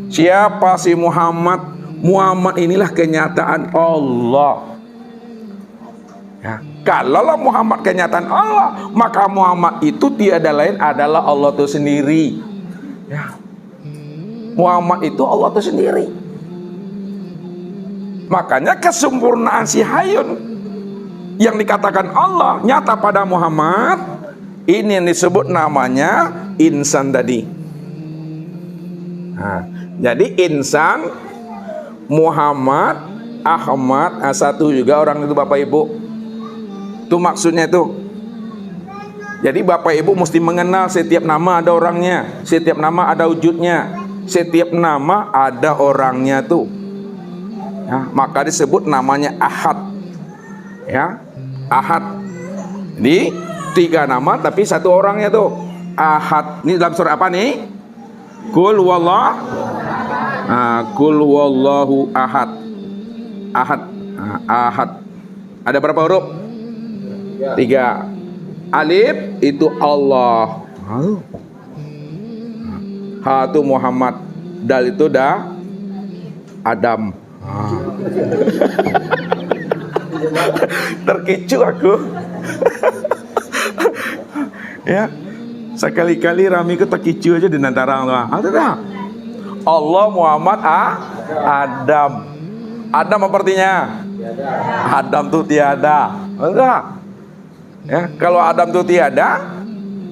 Siapa si Muhammad? Muhammad inilah kenyataan Allah. Ya, kalau Muhammad kenyataan Allah, maka Muhammad itu tiada lain adalah Allah itu sendiri. Ya. Muhammad itu Allah itu sendiri. Makanya kesempurnaan si Hayyun yang dikatakan Allah nyata pada Muhammad, ini yang disebut namanya insan tadi. Jadi insan, Muhammad, Ahmad, satu juga orang itu Bapak Ibu. Itu maksudnya itu. Jadi Bapak Ibu mesti mengenal setiap nama ada orangnya, setiap nama ada wujudnya, setiap nama ada orangnya tuh. Ya, maka disebut namanya Ahad. Ya, Ahad. Jadi 3 nama tapi 1 orangnya tuh. ahad. Ini dalam surah apa nih? Qul wallahu ahad. Ahad. Ahad. Ada berapa huruf? 3. Alif itu Allah. Ha itu Muhammad. Dal itu Adam. Terkecoh aku. Ya, sekali-kali Rami ku terkecoh aja di antara orang. Ada dah. Allah, Muhammad, Adam. Adam apa artinya? Adam itu tiada. Enggak. Ya, kalau Adam itu tiada,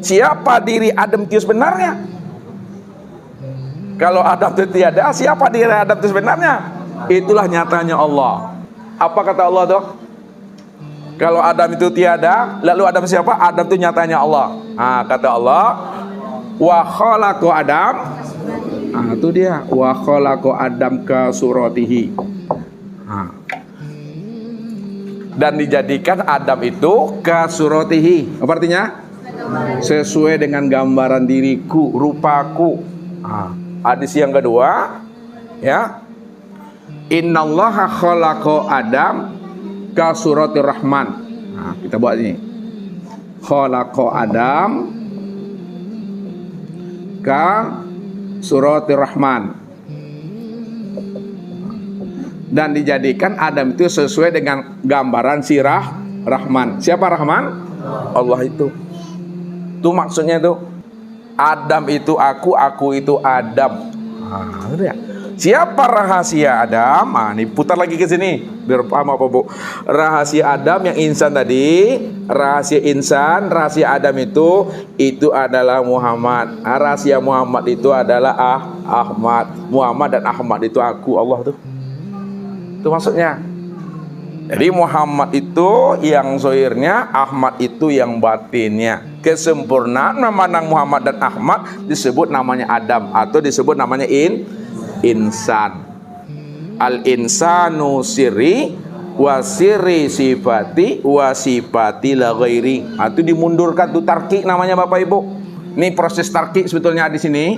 siapa diri Adam itu sebenarnya? Kalau Adam itu tiada, siapa diri Adam itu sebenarnya? Itulah nyatanya Allah. Apa kata Allah tuh? Kalau Adam itu tiada, lalu Adam siapa? Adam itu nyatanya Allah. Kata Allah, wa khalaqu Adam. Itu dia, wa khalaqu Adam ka suratihi. Dan dijadikan Adam itu ka suratihi. Apa artinya? Sesuai dengan gambaran diriku, rupaku. Hadis yang kedua, ya. Innallaha khalaqa Adam ka suratir Rahman. Kita buat ini. Khalaqa Adam ka suratir Rahman. Dan dijadikan Adam itu sesuai dengan gambaran sirah Rahman. Siapa Rahman? Allah itu. Itu maksudnya itu. Adam itu aku itu Adam. Ya. Siapa rahasia Adam? Nih putar lagi ke sini biar paham apa Bu. Rahasia Adam yang insan tadi, rahasia insan, rahasia Adam itu adalah Muhammad. Rahasia Muhammad itu adalah Ahmad. Muhammad dan Ahmad itu aku, Allah tuh. Itu maksudnya. Jadi Muhammad itu yang zahirnya, Ahmad itu yang batinnya. Kesempurnaan memandang Muhammad dan Ahmad disebut namanya Adam atau disebut namanya insan. Al insanu sirri wa sirri sifati wa sifati la ghairi. Itu dimundurkan tuh tarki namanya Bapak Ibu. Ini proses tarki sebetulnya di sini.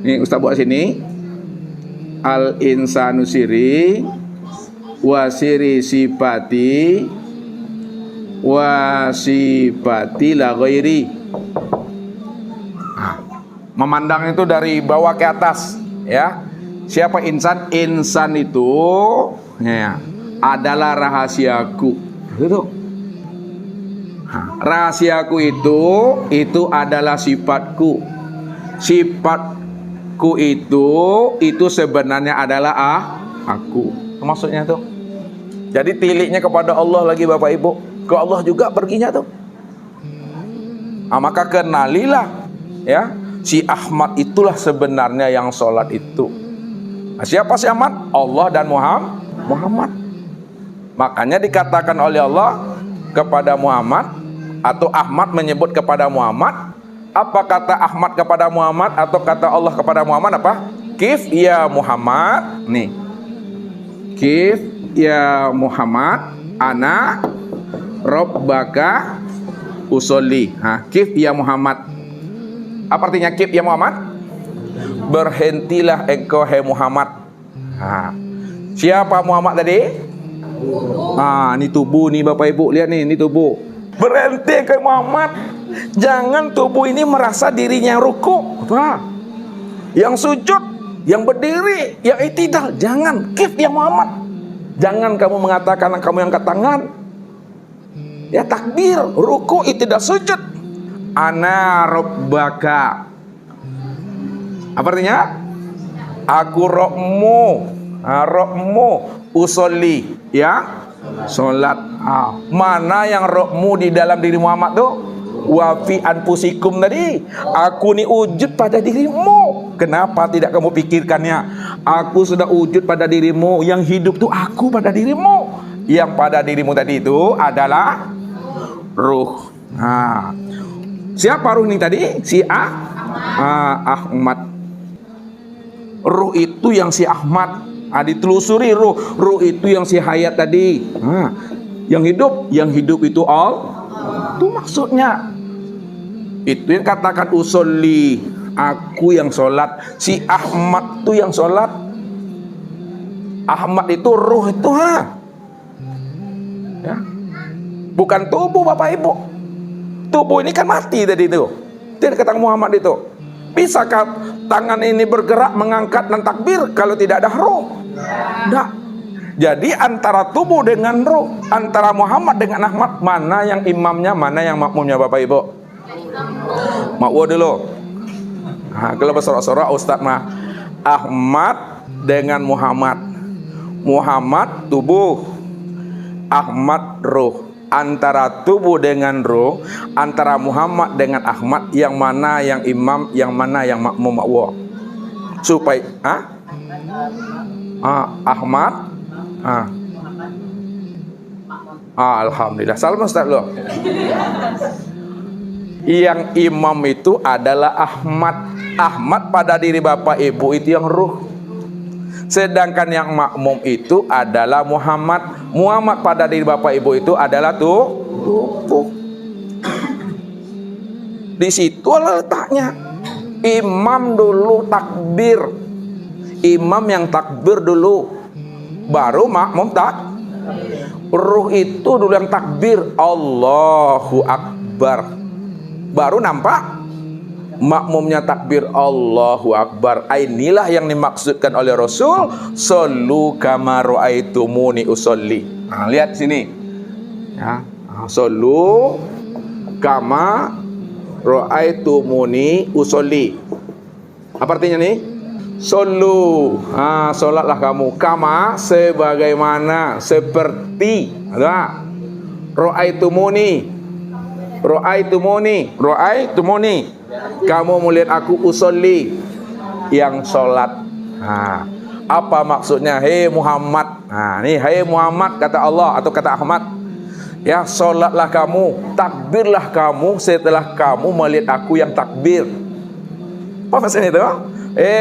Ini Ustaz buat sini. Al insanu sirri wa sirri sifati wa sifati la ghairi. Memandang itu dari bawah ke atas, ya. Siapa insan? Insan itu ya, adalah rahasiaku. Gitu. Rahasiaku itu adalah sifatku. Sifatku itu sebenarnya adalah aku. Maksudnya tuh. Jadi tiliknya kepada Allah lagi Bapak Ibu. Ke Allah juga perginya tuh. Maka kenalilah, ya, si Ahmad itulah sebenarnya yang sholat itu. Siapa si Ahmad? Allah dan Muhammad. Makanya dikatakan oleh Allah kepada Muhammad, atau Ahmad menyebut kepada Muhammad. Apa kata Ahmad kepada Muhammad atau kata Allah kepada Muhammad apa? Kif ya Muhammad. Nih. Kif ya Muhammad ana rabbaka usolli. Kif ya Muhammad. Apa artinya kif ya Muhammad? Berhentilah engkau hai Muhammad. Siapa Muhammad tadi? Ini tubuh nih Bapak Ibu, lihat nih, ini tubuh. Berhenti ke Muhammad. Jangan tubuh ini merasa dirinya ruku, yang sujud, yang berdiri, yang i'tidal. Jangan, kif ya Muhammad. Jangan kamu mengatakan kamu yang angkat tangan. Ya takbir, ruku, i'tidal, sujud. Ana rabbaka. Apa artinya? Aku Rabbmu usolli, ya, sholat. Mana yang Rabbmu di dalam diri Muhammad tuh? Wa fi anfusikum tadi. Aku ni wujud pada dirimu. Kenapa tidak kamu pikirkannya? Aku sudah wujud pada dirimu. Yang hidup tuh aku pada dirimu. Yang pada dirimu tadi itu adalah ruh. Siapa ruh ini tadi? Si Ahmad. Ruh itu yang si Ahmad. Ditelusuri ruh. Ruh itu yang si Hayat tadi. Yang hidup itu Allah. Itu maksudnya. Itu yang katakan usolli, aku yang sholat. Si Ahmad tuh yang sholat. Ahmad itu ruh itu ya. Bukan tubuh Bapak Ibu. Tubuh ini kan mati tadi itu. Tidak kata Muhammad itu. Bisakah tangan ini bergerak mengangkat dan takbir kalau tidak ada roh? Tidak. Jadi antara tubuh dengan roh, antara Muhammad dengan Ahmad, mana yang imamnya, mana yang makmumnya Bapak Ibu? Makmum dulu. Nah, kalau bersorak-sorak Ustaz mah Ahmad dengan Muhammad. Muhammad tubuh, Ahmad roh. Antara tubuh dengan roh, antara Muhammad dengan Ahmad, yang mana yang imam, yang mana yang makmum makwa? Supaya Ahmad alhamdulillah. Salam Ustaz loh. Yang imam itu adalah Ahmad. Ahmad pada diri Bapak Ibu itu yang ruh. Sedangkan yang makmum itu adalah Muhammad. Muhammad pada diri Bapak Ibu itu adalah tubuh. Di situ letaknya. Imam dulu takbir. Imam yang takbir dulu, baru makmum ruh itu dulu yang takbir, Allahu Akbar, baru nampak makmumnya takbir Allahu Akbar. Inilah yang dimaksudkan oleh Rasul, sallu kama ra'aitumuni usolli. Nah, lihat sini ya, sallu kama ra'aitumuni usolli. Apa artinya nih? Sallu, solatlah kamu, kama sebagaimana, seperti, ada ra'aitumuni, kamu melihat aku usolli, yang sholat. Apa maksudnya? Hei Muhammad. Nih, hei Muhammad kata Allah atau kata Ahmad. Ya, sholatlah kamu, takbirlah kamu setelah kamu melihat aku yang takbir. Apa maksudnya itu?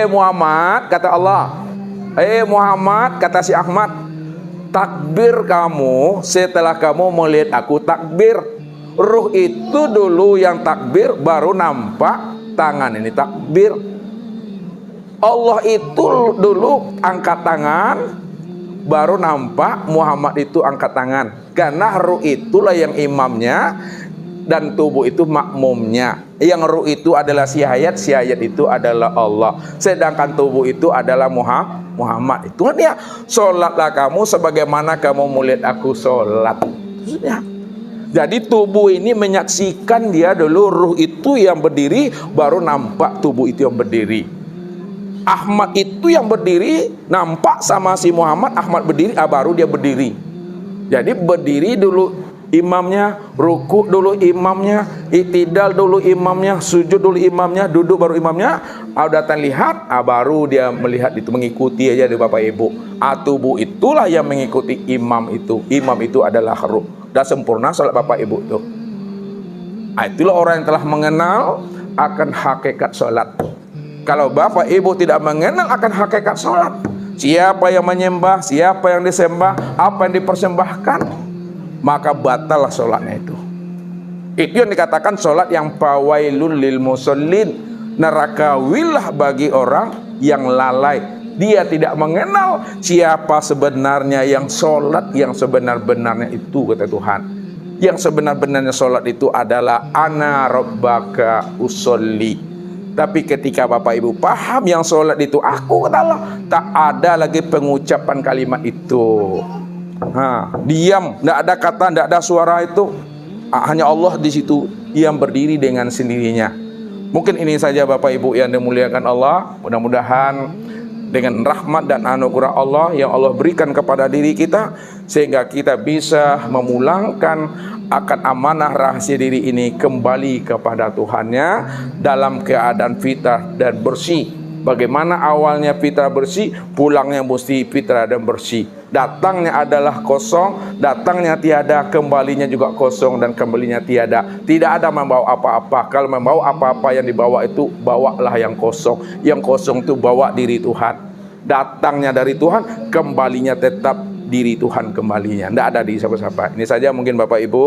Muhammad kata Allah. Muhammad kata si Ahmad. Takbir kamu setelah kamu melihat aku takbir. Ruh itu dulu yang takbir, baru nampak tangan ini takbir. Allah itu dulu angkat tangan, baru nampak Muhammad itu angkat tangan. Karena ruh itulah yang imamnya dan tubuh itu makmumnya. Yang ruh itu adalah si hayat itu adalah Allah. Sedangkan tubuh itu adalah Muhammad. Itu kan dia. Sholatlah kamu sebagaimana kamu melihat aku sholat. Ya. Jadi tubuh ini menyaksikan dia dulu, ruh itu yang berdiri, baru nampak tubuh itu yang berdiri. Ahmad itu yang berdiri, nampak sama si Muhammad, Ahmad berdiri, baru dia berdiri. Jadi berdiri dulu imamnya, ruku dulu imamnya, i'tidal dulu imamnya, sujud dulu imamnya, duduk baru imamnya. Datang lihat, baru dia melihat itu, mengikuti aja di Bapak Ibu. Tubuh itulah yang mengikuti imam itu. Imam itu adalah ruh. Dah sempurna salat Bapak Ibu tuh. Itulah orang yang telah mengenal akan hakikat salat. Kalau Bapak Ibu tidak mengenal akan hakikat salat, siapa yang menyembah, siapa yang disembah, apa yang dipersembahkan, maka batallah sholatnya itu. Itu yang dikatakan sholat yang fawailun lil musallin, neraka wilah bagi orang yang lalai. Dia tidak mengenal siapa sebenarnya yang sholat yang sebenar-benarnya itu, kata Tuhan. Yang sebenar-benarnya sholat itu adalah ana rabbaka usolli. Tapi ketika Bapak Ibu paham yang sholat itu aku, kata Allah, tak ada lagi pengucapan kalimat itu. Diam, tidak ada kata, tidak ada suara itu. Hanya Allah di situ yang berdiri dengan sendirinya. Mungkin ini saja Bapak Ibu yang dimuliakan Allah. Mudah-mudahan dengan rahmat dan anugerah Allah yang Allah berikan kepada diri kita, sehingga kita bisa memulangkan akan amanah rahasia diri ini kembali kepada Tuhannya dalam keadaan fitrah dan bersih. Bagaimana awalnya fitrah bersih, pulangnya mesti fitrah dan bersih. Datangnya adalah kosong, datangnya tiada, kembalinya juga kosong dan kembalinya tiada. Tidak ada membawa apa-apa. Kalau membawa apa-apa yang dibawa itu, bawalah yang kosong. Yang kosong itu bawa diri Tuhan. Datangnya dari Tuhan, kembalinya tetap diri Tuhan kembalinya. Tidak ada di siapa-siapa. Ini saja mungkin Bapak Ibu.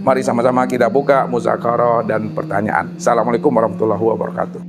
Mari sama-sama kita buka muzakarah dan pertanyaan. Assalamualaikum warahmatullahi wabarakatuh.